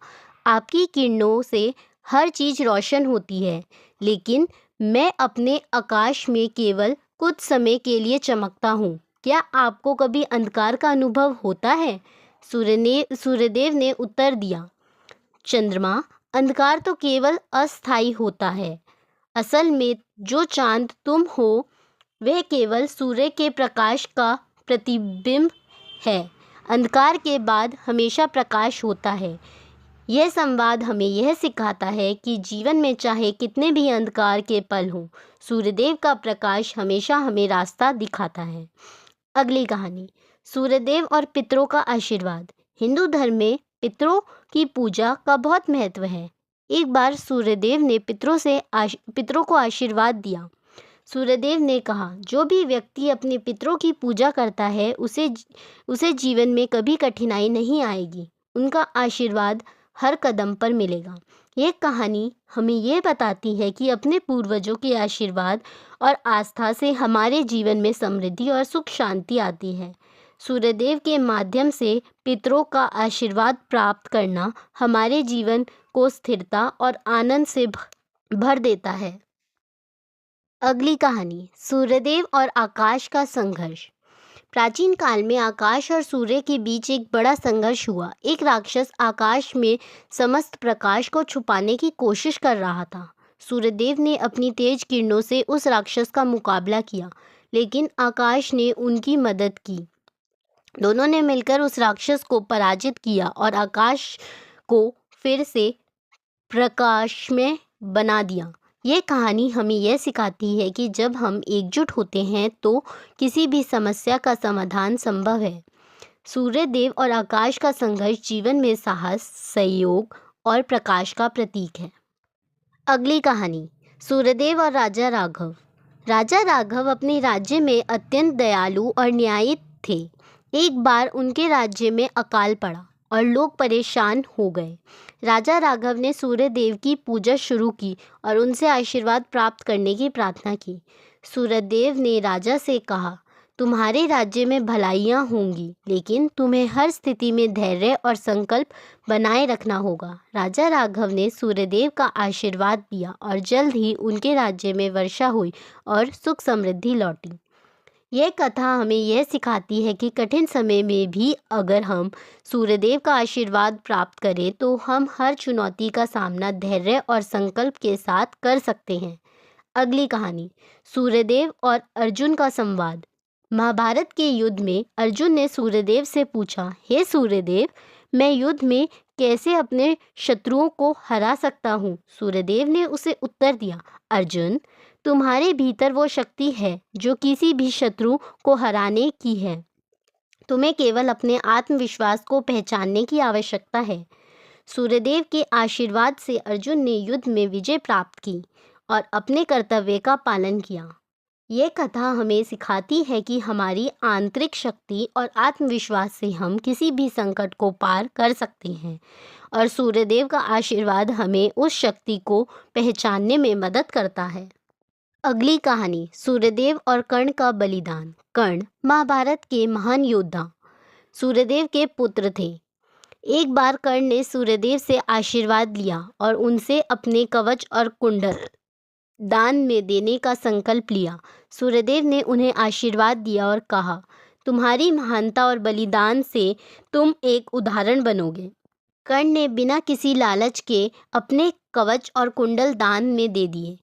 आपकी किरणों से हर चीज रोशन होती है, लेकिन मैं अपने आकाश में केवल कुछ समय के लिए चमकता हूँ। क्या आपको कभी अंधकार का अनुभव होता है? सूर्यदेव ने उत्तर दिया, चंद्रमा, अंधकार तो केवल अस्थायी होता है। असल में जो चांद तुम हो वह केवल सूर्य के प्रकाश का प्रतिबिंब है। अंधकार के बाद हमेशा प्रकाश होता है। यह संवाद हमें यह सिखाता है कि जीवन में चाहे कितने भी अंधकार के पल हों, सूर्यदेव का प्रकाश हमेशा हमें रास्ता दिखाता है। अगली कहानी, सूर्यदेव और पितरों का आशीर्वाद। हिंदू धर्म में पितरों की पूजा का बहुत महत्व है। एक बार सूर्यदेव ने पितरों को आशीर्वाद दिया। सूर्यदेव ने कहा, जो भी व्यक्ति अपने पितरों की पूजा करता है उसे जीवन में कभी कठिनाई नहीं आएगी। उनका आशीर्वाद हर कदम पर मिलेगा। ये कहानी हमें ये बताती है कि अपने पूर्वजों के आशीर्वाद और आस्था से हमारे जीवन में समृद्धि और सुख शांति आती है। सूर्यदेव के माध्यम से पितरों का आशीर्वाद प्राप्त करना हमारे जीवन को स्थिरता और आनंद से भर देता है। अगली कहानी, सूर्यदेव और आकाश का संघर्ष। प्राचीन काल में आकाश और सूर्य के बीच एक बड़ा संघर्ष हुआ। एक राक्षस आकाश में समस्त प्रकाश को छुपाने की कोशिश कर रहा था। सूर्यदेव ने अपनी तेज किरणों से उस राक्षस का मुकाबला किया, लेकिन आकाश ने उनकी मदद की। दोनों ने मिलकर उस राक्षस को पराजित किया और आकाश को फिर से प्रकाशमय बना दिया। ये कहानी हमें यह सिखाती है कि जब हम एकजुट होते हैं तो किसी भी समस्या का समाधान संभव है। सूर्यदेव और आकाश का संघर्ष जीवन में साहस, सहयोग और प्रकाश का प्रतीक है। अगली कहानी, सूर्यदेव और राजा राघव। राजा राघव अपने राज्य में अत्यंत दयालु और न्यायी थे। एक बार उनके राज्य में अकाल पड़ा और लोग परेशान हो गए। राजा राघव ने सूर्यदेव की पूजा शुरू की और उनसे आशीर्वाद प्राप्त करने की प्रार्थना की। सूर्यदेव ने राजा से कहा, तुम्हारे राज्य में भलाइयाँ होंगी, लेकिन तुम्हें हर स्थिति में धैर्य और संकल्प बनाए रखना होगा। राजा राघव ने सूर्यदेव का आशीर्वाद दिया और जल्द ही उनके राज्य में वर्षा हुई और सुख समृद्धि लौटी। यह कथा हमें यह सिखाती है कि कठिन समय में भी अगर हम सूर्यदेव का आशीर्वाद प्राप्त करें तो हम हर चुनौती का सामना धैर्य और संकल्प के साथ कर सकते हैं। अगली कहानी, सूर्यदेव और अर्जुन का संवाद। महाभारत के युद्ध में अर्जुन ने सूर्यदेव से पूछा, हे सूर्यदेव, मैं युद्ध में कैसे अपने शत्रुओं को हरा सकता हूँ? सूर्यदेव ने उसे उत्तर दिया, अर्जुन, तुम्हारे भीतर वो शक्ति है जो किसी भी शत्रु को हराने की है। तुम्हें केवल अपने आत्मविश्वास को पहचानने की आवश्यकता है। सूर्यदेव के आशीर्वाद से अर्जुन ने युद्ध में विजय प्राप्त की और अपने कर्तव्य का पालन किया। ये कथा हमें सिखाती है कि हमारी आंतरिक शक्ति और आत्मविश्वास से हम किसी भी संकट को पार कर सकते हैं और सूर्यदेव का आशीर्वाद हमें उस शक्ति को पहचानने में मदद करता है। अगली कहानी, सूर्यदेव और कर्ण का बलिदान। कर्ण महाभारत के महान योद्धा सूर्यदेव के पुत्र थे। एक बार कर्ण ने सूर्यदेव से आशीर्वाद लिया और उनसे अपने कवच और कुंडल दान में देने का संकल्प लिया। सूर्यदेव ने उन्हें आशीर्वाद दिया और कहा, तुम्हारी महानता और बलिदान से तुम एक उदाहरण बनोगे। कर्ण ने बिना किसी लालच के अपने कवच और कुंडल दान में दे दिए,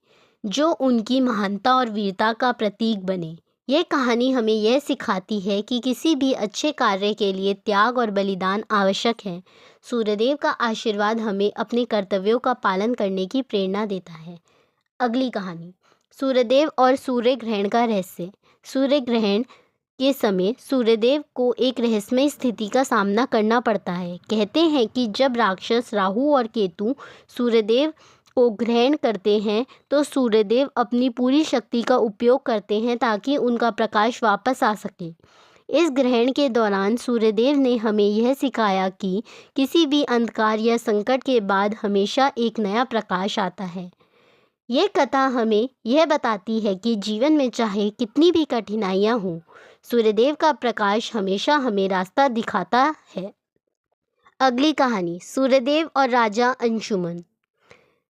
जो उनकी महानता और वीरता का प्रतीक बने। यह कहानी हमें यह सिखाती है कि किसी भी अच्छे कार्य के लिए त्याग और बलिदान आवश्यक है। सूर्यदेव का आशीर्वाद हमें अपने कर्तव्यों का पालन करने की प्रेरणा देता है। अगली कहानी, सूर्यदेव और सूर्य ग्रहण का रहस्य। सूर्य ग्रहण के समय सूर्यदेव को एक रहस्यमय स्थिति का सामना करना पड़ता है। कहते हैं कि जब राक्षस राहु और केतु सूर्यदेव को ग्रहण करते हैं तो सूर्यदेव अपनी पूरी शक्ति का उपयोग करते हैं ताकि उनका प्रकाश वापस आ सके। इस ग्रहण के दौरान सूर्यदेव ने हमें यह सिखाया कि किसी भी अंधकार या संकट के बाद हमेशा एक नया प्रकाश आता है। ये कथा हमें यह बताती है कि जीवन में चाहे कितनी भी कठिनाइयाँ हों, सूर्यदेव का प्रकाश हमेशा हमें रास्ता दिखाता है। अगली कहानी, सूर्यदेव और राजा अंशुमन।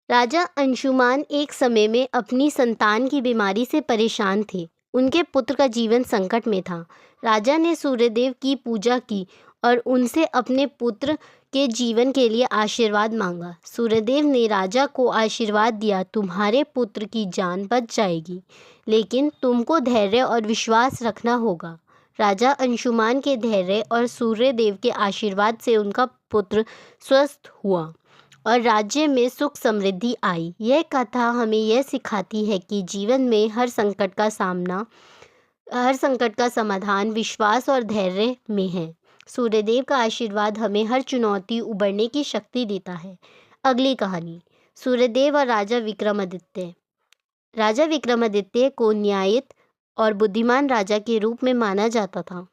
राजा अंशुमान एक समय में अपनी संतान की बीमारी से परेशान थे। उनके पुत्र का जीवन संकट में था। राजा ने सूर्यदेव की पूजा की और उनसे अपने पुत्र के जीवन के लिए आशीर्वाद मांगा। सूर्यदेव ने राजा को आशीर्वाद दिया, तुम्हारे पुत्र की जान बच जाएगी, लेकिन तुमको धैर्य और विश्वास रखना होगा। राजा अंशुमान के धैर्य और सूर्यदेव के आशीर्वाद से उनका पुत्र स्वस्थ हुआ और राज्य में सुख समृद्धि आई। यह कथा हमें यह सिखाती है कि जीवन में हर संकट का समाधान विश्वास और धैर्य में है। सूर्यदेव का आशीर्वाद हमें हर चुनौती उबरने की शक्ति देता है। अगली कहानी, सूर्यदेव और राजा विक्रमादित्य। राजा विक्रमादित्य को न्यायित और बुद्धिमान राजा के रूप में माना जाता था।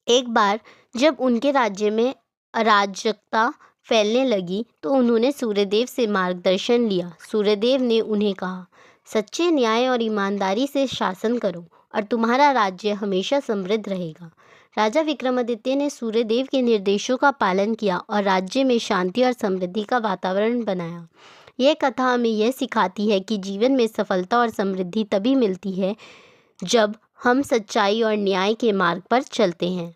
एक बार जब उनके राज्य में अराजकता फैलने लगी तो उन्होंने सूर्यदेव से मार्गदर्शन लिया। सूर्यदेव ने उन्हें कहा, सच्चे न्याय और ईमानदारी से शासन करो और तुम्हारा राज्य हमेशा समृद्ध रहेगा। राजा विक्रमादित्य ने सूर्यदेव के निर्देशों का पालन किया और राज्य में शांति और समृद्धि का वातावरण बनाया। यह कथा हमें यह सिखाती है कि जीवन में सफलता और समृद्धि तभी मिलती है जब हम सच्चाई और न्याय के मार्ग पर चलते हैं।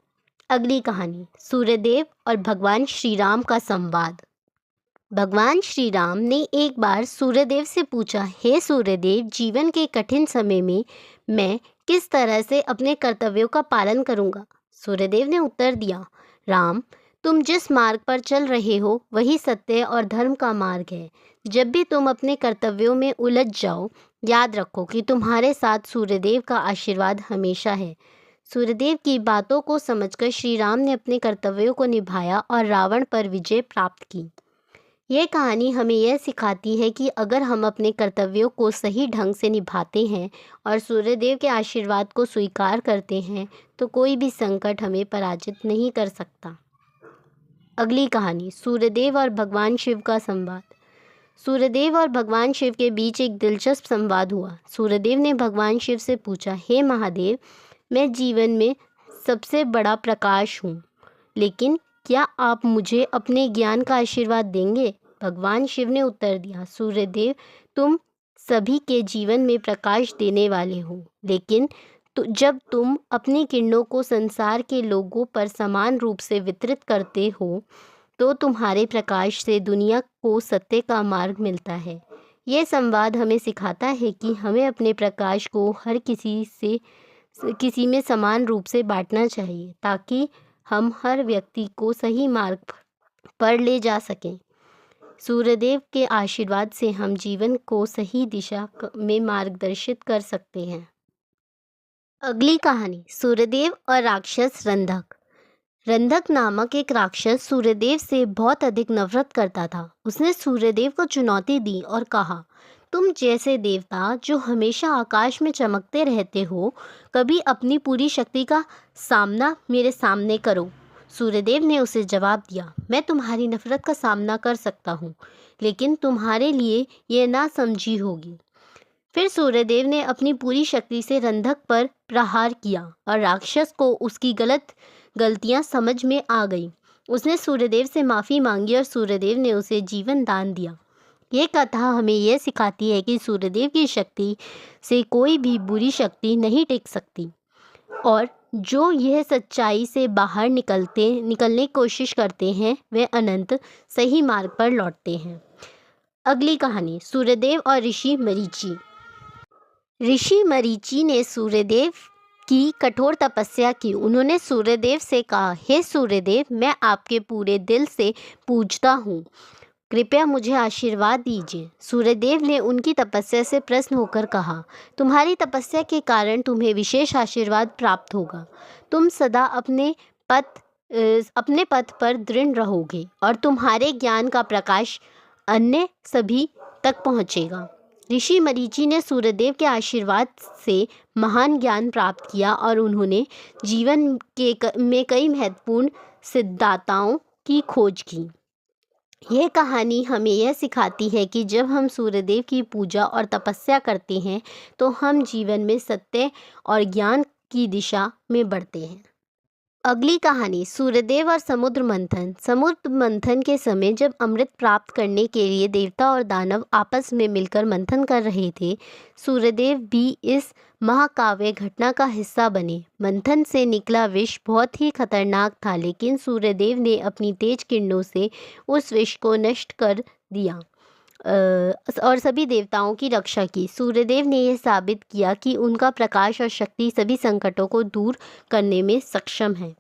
अगली कहानी, सूर्यदेव और भगवान श्री राम का संवाद। भगवान श्री राम ने एक बार सूर्यदेव से पूछा, हे सूर्यदेव, जीवन के कठिन समय में मैं किस तरह से अपने कर्तव्यों का पालन करूंगा? सूर्यदेव ने उत्तर दिया, राम, तुम जिस मार्ग पर चल रहे हो वही सत्य और धर्म का मार्ग है। जब भी तुम अपने कर्तव्यों में उलझ जाओ, याद रखो कि तुम्हारे साथ सूर्यदेव का आशीर्वाद हमेशा है। सूर्यदेव की बातों को समझकर श्री राम ने अपने कर्तव्यों को निभाया और रावण पर विजय प्राप्त की। यह कहानी हमें यह सिखाती है कि अगर हम अपने कर्तव्यों को सही ढंग से निभाते हैं और सूर्यदेव के आशीर्वाद को स्वीकार करते हैं तो कोई भी संकट हमें पराजित नहीं कर सकता। अगली कहानी, सूर्यदेव और भगवान शिव का संवाद। सूर्यदेव और भगवान शिव के बीच एक दिलचस्प संवाद हुआ। सूर्यदेव ने भगवान शिव से पूछा, हे महादेव, मैं जीवन में सबसे बड़ा प्रकाश हूँ, लेकिन क्या आप मुझे अपने ज्ञान का आशीर्वाद देंगे? भगवान शिव ने उत्तर दिया, सूर्यदेव, तुम सभी के जीवन में प्रकाश देने वाले हो, लेकिन जब तुम अपनी किरणों को संसार के लोगों पर समान रूप से वितरित करते हो तो तुम्हारे प्रकाश से दुनिया को सत्य का मार्ग मिलता है। यह संवाद हमें सिखाता है कि हमें अपने प्रकाश को हर किसी में समान रूप से बांटना चाहिए ताकि हम हर व्यक्ति को सही मार्ग पर ले जा सकें। सूर्यदेव के आशीर्वाद से हम जीवन को सही दिशा में मार्गदर्शित कर सकते हैं। अगली कहानी, सूर्यदेव और राक्षस रंधक। रंधक नामक एक राक्षस सूर्यदेव से बहुत अधिक नफरत करता था। उसने सूर्यदेव को चुनौती दी और कहा, तुम जैसे देवता जो हमेशा आकाश में चमकते रहते हो, कभी अपनी पूरी शक्ति का सामना मेरे सामने करो। सूर्यदेव ने उसे जवाब दिया, मैं तुम्हारी नफरत का सामना कर सकता हूँ, लेकिन तुम्हारे लिए यह नासमझी होगी। फिर सूर्यदेव ने अपनी पूरी शक्ति से रंधक पर प्रहार किया और राक्षस को उसकी गलतियाँ समझ में आ गई। उसने सूर्यदेव से माफ़ी मांगी और सूर्यदेव ने उसे जीवन दान दिया। ये कथा हमें यह सिखाती है कि सूर्यदेव की शक्ति से कोई भी बुरी शक्ति नहीं टिक सकती और जो यह सच्चाई से बाहर निकलने की कोशिश करते हैं वे अनंत सही मार्ग पर लौटते हैं। अगली कहानी, सूर्यदेव और ऋषि मरीचि। ऋषि मरीचि ने सूर्यदेव की कठोर तपस्या की। उन्होंने सूर्यदेव से कहा, हे सूर्यदेव, मैं आपके पूरे दिल से पूजता हूँ, कृपया मुझे आशीर्वाद दीजिए। सूर्यदेव ने उनकी तपस्या से प्रसन्न होकर कहा, तुम्हारी तपस्या के कारण तुम्हें विशेष आशीर्वाद प्राप्त होगा। तुम सदा अपने पथ पर दृढ़ रहोगे और तुम्हारे ज्ञान का प्रकाश अन्य सभी तक पहुँचेगा। ऋषि मरीचि ने सूर्यदेव के आशीर्वाद से महान ज्ञान प्राप्त किया और उन्होंने जीवन में कई महत्वपूर्ण सिद्धांतों की खोज की। यह कहानी हमें यह सिखाती है कि जब हम सूर्यदेव की पूजा और तपस्या करते हैं तो हम जीवन में सत्य और ज्ञान की दिशा में बढ़ते हैं। अगली कहानी, सूर्यदेव और समुद्र मंथन। समुद्र मंथन के समय जब अमृत प्राप्त करने के लिए देवता और दानव आपस में मिलकर मंथन कर रहे थे, सूर्यदेव भी इस महाकाव्य घटना का हिस्सा बने। मंथन से निकला विष बहुत ही खतरनाक था, लेकिन सूर्यदेव ने अपनी तेज किरणों से उस विष को नष्ट कर दिया और सभी देवताओं की रक्षा की। सूर्यदेव ने यह साबित किया कि उनका प्रकाश और शक्ति सभी संकटों को दूर करने में सक्षम है।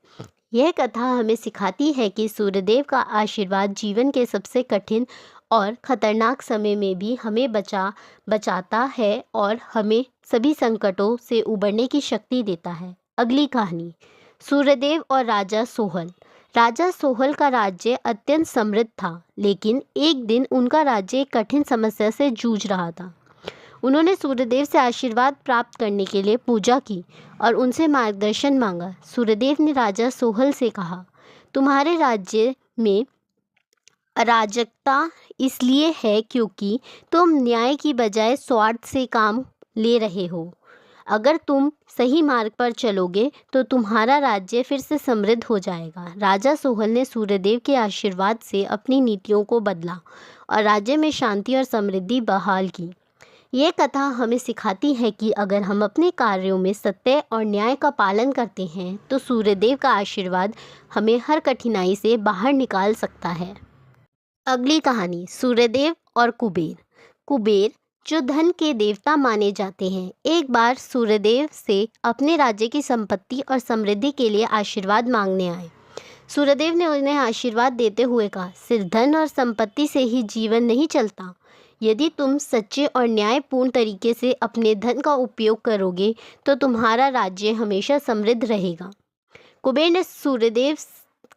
यह कथा हमें सिखाती है कि सूर्यदेव का आशीर्वाद जीवन के सबसे कठिन और खतरनाक समय में भी हमें बचाता है और हमें सभी संकटों से उबरने की शक्ति देता है। अगली कहानी, सूर्यदेव और राजा सोहल। राजा सोहल का राज्य अत्यंत समृद्ध था, लेकिन एक दिन उनका राज्य एक कठिन समस्या से जूझ रहा था। उन्होंने सूर्यदेव से आशीर्वाद प्राप्त करने के लिए पूजा की और उनसे मार्गदर्शन मांगा। सूर्यदेव ने राजा सोहल से कहा, तुम्हारे राज्य में अराजकता इसलिए है क्योंकि तुम न्याय की बजाय स्वार्थ से काम ले रहे हो। अगर तुम सही मार्ग पर चलोगे तो तुम्हारा राज्य फिर से समृद्ध हो जाएगा। राजा सोहल ने सूर्यदेव के आशीर्वाद से अपनी नीतियों को बदला और राज्य में शांति और समृद्धि बहाल की। ये कथा हमें सिखाती है कि अगर हम अपने कार्यों में सत्य और न्याय का पालन करते हैं तो सूर्यदेव का आशीर्वाद हमें हर कठिनाई से बाहर निकाल सकता है। अगली कहानी, सूर्यदेव और कुबेर। कुबेर जो धन के देवता माने जाते हैं, एक बार सूर्यदेव से अपने राज्य की संपत्ति और समृद्धि के लिए आशीर्वाद मांगने आए। सूर्यदेव ने उन्हें आशीर्वाद देते हुए कहा, सिर्फ धन और संपत्ति से ही जीवन नहीं चलता। यदि तुम सच्चे और न्यायपूर्ण तरीके से अपने धन का उपयोग करोगे तो तुम्हारा राज्य हमेशा समृद्ध रहेगा। कुबेर ने सूर्यदेव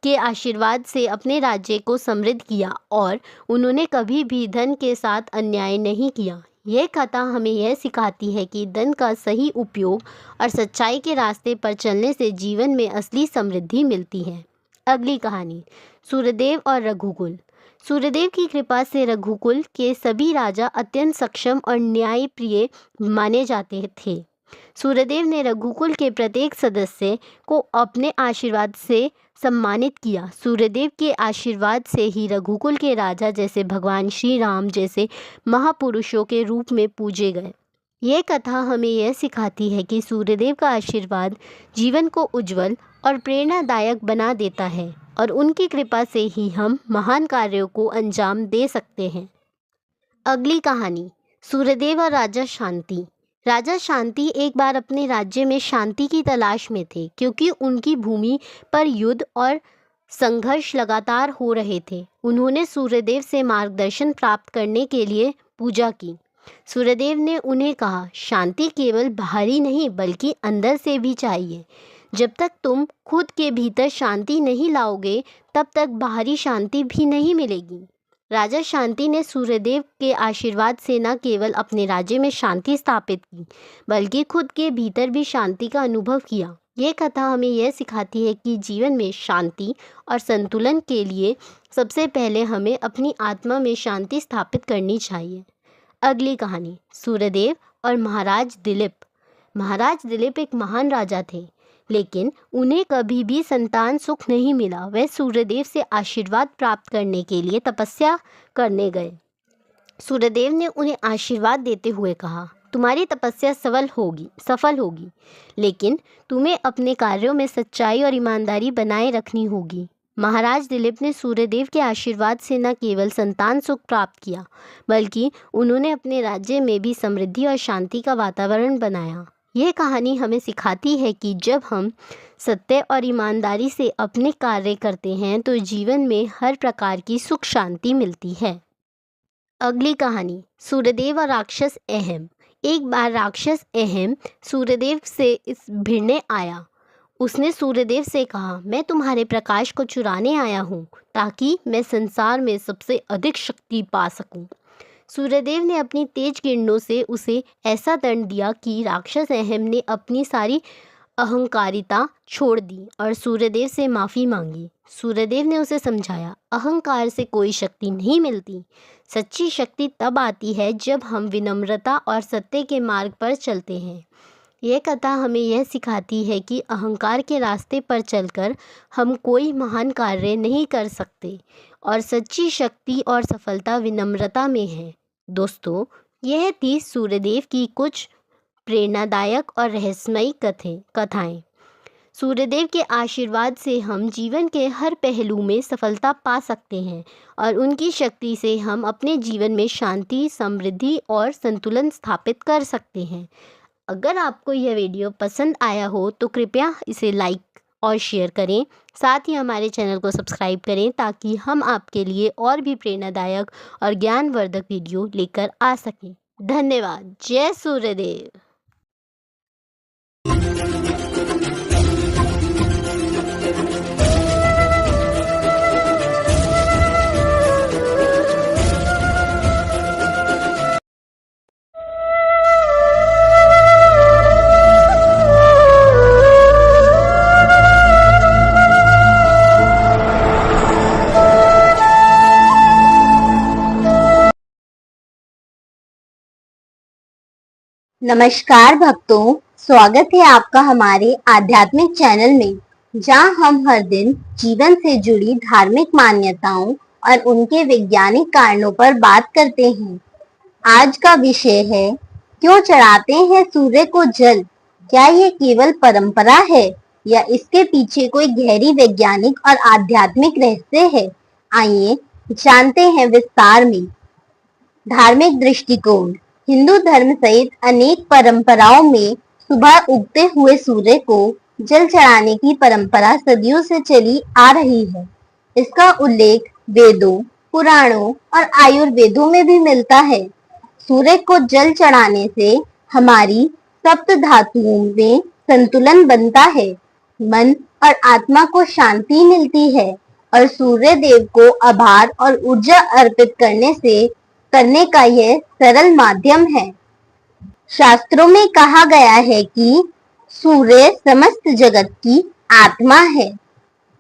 के आशीर्वाद से अपने राज्य को समृद्ध किया और उन्होंने कभी भी धन के साथ अन्याय नहीं किया। यह कथा हमें यह सिखाती है कि धन का सही उपयोग और सच्चाई के रास्ते पर चलने से जीवन में असली समृद्धि मिलती है। अगली कहानी, सूर्यदेव और रघुकुल। सूर्यदेव की कृपा से रघुकुल के सभी राजा अत्यंत सक्षम और न्यायप्रिय माने जाते थे। सूर्यदेव ने रघुकुल के प्रत्येक सदस्य को अपने आशीर्वाद से सम्मानित किया। सूर्यदेव के आशीर्वाद से ही रघुकुल के राजा जैसे भगवान श्री राम जैसे महापुरुषों के रूप में पूजे गए। यह कथा हमें यह सिखाती है कि सूर्यदेव का आशीर्वाद जीवन को उज्जवल और प्रेरणादायक बना देता है और उनकी कृपा से ही हम महान कार्यों को अंजाम दे सकते हैं। अगली कहानी, सूर्यदेव और राजा शांति। राजा शांति एक बार अपने राज्य में शांति की तलाश में थे, क्योंकि उनकी भूमि पर युद्ध और संघर्ष लगातार हो रहे थे। उन्होंने सूर्यदेव से मार्गदर्शन प्राप्त करने के लिए पूजा की। सूर्यदेव ने उन्हें कहा, शांति केवल बाहरी नहीं बल्कि अंदर से भी चाहिए। जब तक तुम खुद के भीतर शांति नहीं लाओगे तब तक बाहरी शांति भी नहीं मिलेगी। राजा शांति ने सूर्यदेव के आशीर्वाद से न केवल अपने राज्य में शांति स्थापित की बल्कि खुद के भीतर भी शांति का अनुभव किया। ये कथा हमें यह सिखाती है कि जीवन में शांति और संतुलन के लिए सबसे पहले हमें अपनी आत्मा में शांति स्थापित करनी चाहिए। अगली कहानी, सूर्यदेव और महाराज दिलीप। महाराज दिलीप एक महान राजा थे, लेकिन उन्हें कभी भी संतान सुख नहीं मिला। वे सूर्यदेव से आशीर्वाद प्राप्त करने के लिए तपस्या करने गए। सूर्यदेव ने उन्हें आशीर्वाद देते हुए कहा, तुम्हारी तपस्या सफल होगी, लेकिन तुम्हें अपने कार्यों में सच्चाई और ईमानदारी बनाए रखनी होगी। महाराज दिलीप ने सूर्यदेव के आशीर्वाद से न केवल संतान सुख प्राप्त किया बल्कि उन्होंने अपने राज्य में भी समृद्धि और शांति का वातावरण बनाया। यह कहानी हमें सिखाती है कि जब हम सत्य और ईमानदारी से अपने कार्य करते हैं तो जीवन में हर प्रकार की सुख शांति मिलती है। अगली कहानी, सूर्यदेव और राक्षस अहम। एक बार राक्षस अहम सूर्यदेव से भिड़ने आया। उसने सूर्यदेव से कहा, मैं तुम्हारे प्रकाश को चुराने आया हूँ ताकि मैं संसार में सबसे अधिक शक्ति पा सकूं। सूर्यदेव ने अपनी तेज किरणों से उसे ऐसा दंड दिया कि राक्षस अहम ने अपनी सारी अहंकारिता छोड़ दी और सूर्यदेव से माफ़ी मांगी। सूर्यदेव ने उसे समझाया, अहंकार से कोई शक्ति नहीं मिलती। सच्ची शक्ति तब आती है जब हम विनम्रता और सत्य के मार्ग पर चलते हैं। यह कथा हमें यह सिखाती है कि अहंकार के रास्ते पर चलकर हम कोई महान कार्य नहीं कर सकते और सच्ची शक्ति और सफलता विनम्रता में है। दोस्तों, यह थी सूर्यदेव की कुछ प्रेरणादायक और रहस्यमयी कथाएं। सूर्यदेव के आशीर्वाद से हम जीवन के हर पहलू में सफलता पा सकते हैं और उनकी शक्ति से हम अपने जीवन में शांति, समृद्धि और संतुलन स्थापित कर सकते हैं। अगर आपको यह वीडियो पसंद आया हो तो कृपया इसे लाइक और शेयर करें। साथ ही हमारे चैनल को सब्सक्राइब करें ताकि हम आपके लिए और भी प्रेरणादायक और ज्ञानवर्धक वीडियो लेकर आ सकें। धन्यवाद। जय सूर्यदेव। नमस्कार भक्तों, स्वागत है आपका हमारे आध्यात्मिक चैनल में, जहां हम हर दिन जीवन से जुड़ी धार्मिक मान्यताओं और उनके वैज्ञानिक कारणों पर बात करते हैं। आज का विषय है, क्यों चढ़ाते हैं सूर्य को जल? क्या ये केवल परंपरा है या इसके पीछे कोई गहरी वैज्ञानिक और आध्यात्मिक रहस्य है? आइए जानते हैं विस्तार में। धार्मिक दृष्टिकोण। हिंदू धर्म सहित अनेक परंपराओं में सुबह उगते हुए सूर्य को जल चढ़ाने की परंपरा सदियों से चली आ रही है। इसका उल्लेख वेदों, पुराणों और आयुर्वेदों में भी मिलता है। सूर्य को जल चढ़ाने से हमारी सप्त धातुओं में संतुलन बनता है, मन और आत्मा को शांति मिलती है और सूर्य देव को आभार और ऊर्जा अर्पित करने का यह सरल माध्यम है। शास्त्रों में कहा गया है कि सूर्य समस्त जगत की आत्मा है।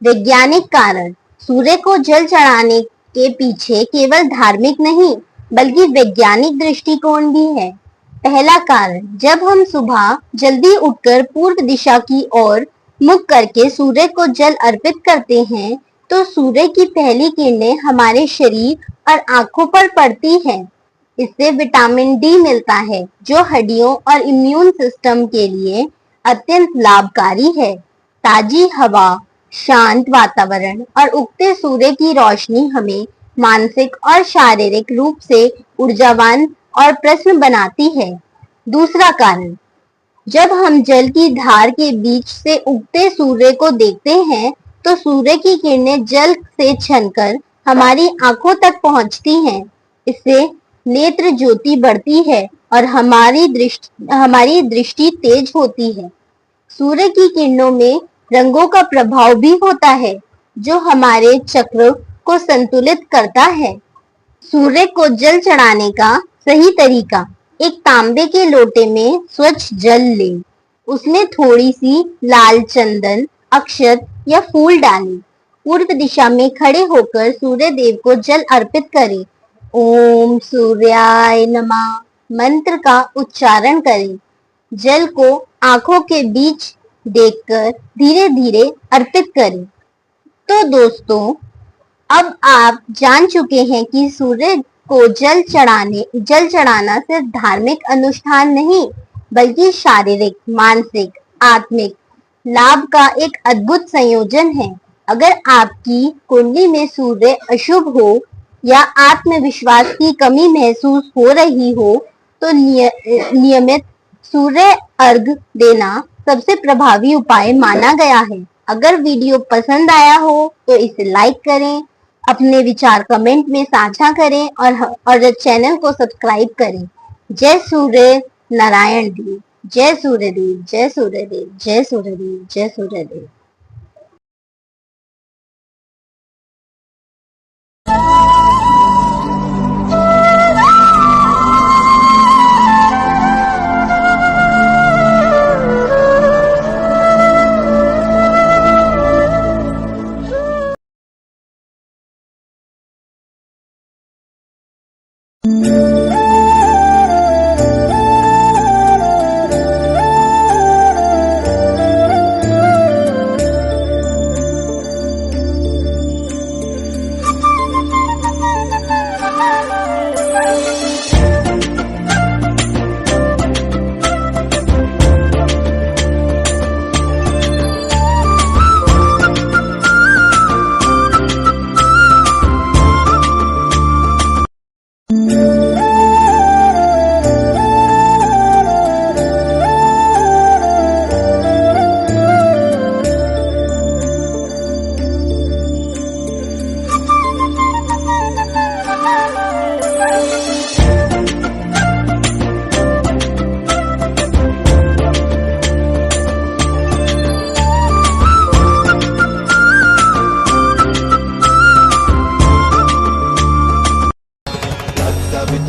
वैज्ञानिक कारण। सूर्य को जल चढ़ाने के पीछे केवल धार्मिक नहीं बल्कि वैज्ञानिक दृष्टिकोण भी है। पहला कारण, जब हम सुबह जल्दी उठकर पूर्व दिशा की ओर मुख करके सूर्य को जल अर्पित करते हैं तो सूर्य की पहली किरणें हमारे शरीर और आंखों पर पड़ती हैं। इससे विटामिन डी मिलता है जो हड्डियों और इम्यून सिस्टम के लिए अत्यंत लाभकारी है। ताजी हवा, शांत वातावरण और उगते सूर्य की रोशनी हमें मानसिक और शारीरिक रूप से ऊर्जावान और प्रसन्न बनाती है। दूसरा कारण, जब हम जल की धार के बीच से उगते सूर्य को देखते हैं तो सूर्य की किरणें जल से छनकर हमारी आंखों तक पहुंचती हैं। इससे नेत्र ज्योति बढ़ती है और हमारी दृष्टि तेज होती है। सूर्य की किरणों में रंगों का प्रभाव भी होता है जो हमारे चक्र को संतुलित करता है। सूर्य को जल चढ़ाने का सही तरीका। एक तांबे के लोटे में स्वच्छ जल लें। उसमें थोड़ी सी लाल चंदन, अक्षत या फूल डालें। पूर्व दिशा में खड़े होकर सूर्य देव को जल अर्पित करें। ओम सूर्याय नमः मंत्र का उच्चारण करें। जल को आंखों के बीच देखकर धीरे धीरे अर्पित करें। तो दोस्तों, अब आप जान चुके हैं कि सूर्य को जल चढ़ाना सिर्फ धार्मिक अनुष्ठान नहीं बल्कि शारीरिक, मानसिक, आत्मिक लाभ का एक अद्भुत संयोजन है। अगर आपकी कुंडली में सूर्य अशुभ हो या आत्मविश्वास की कमी महसूस हो रही हो तो नियमित सूर्य अर्घ देना सबसे प्रभावी उपाय माना गया है। अगर वीडियो पसंद आया हो तो इसे लाइक करें, अपने विचार कमेंट में साझा करें और चैनल को सब्सक्राइब करें। जय सूर्य नारायण देव, जय सूर्यदेव, जय सूर्यदेव, जय सूर्यदेव, जय सूर्यदेव।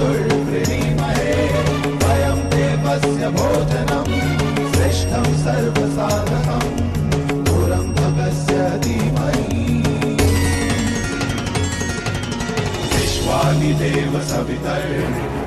तत्सवितुर्वृणीमहे वयं देवस्य भोजनं श्रेष्ठं सर्वसाधकं पुरं भगस्य धीमहि विश्वानि देव सवितर्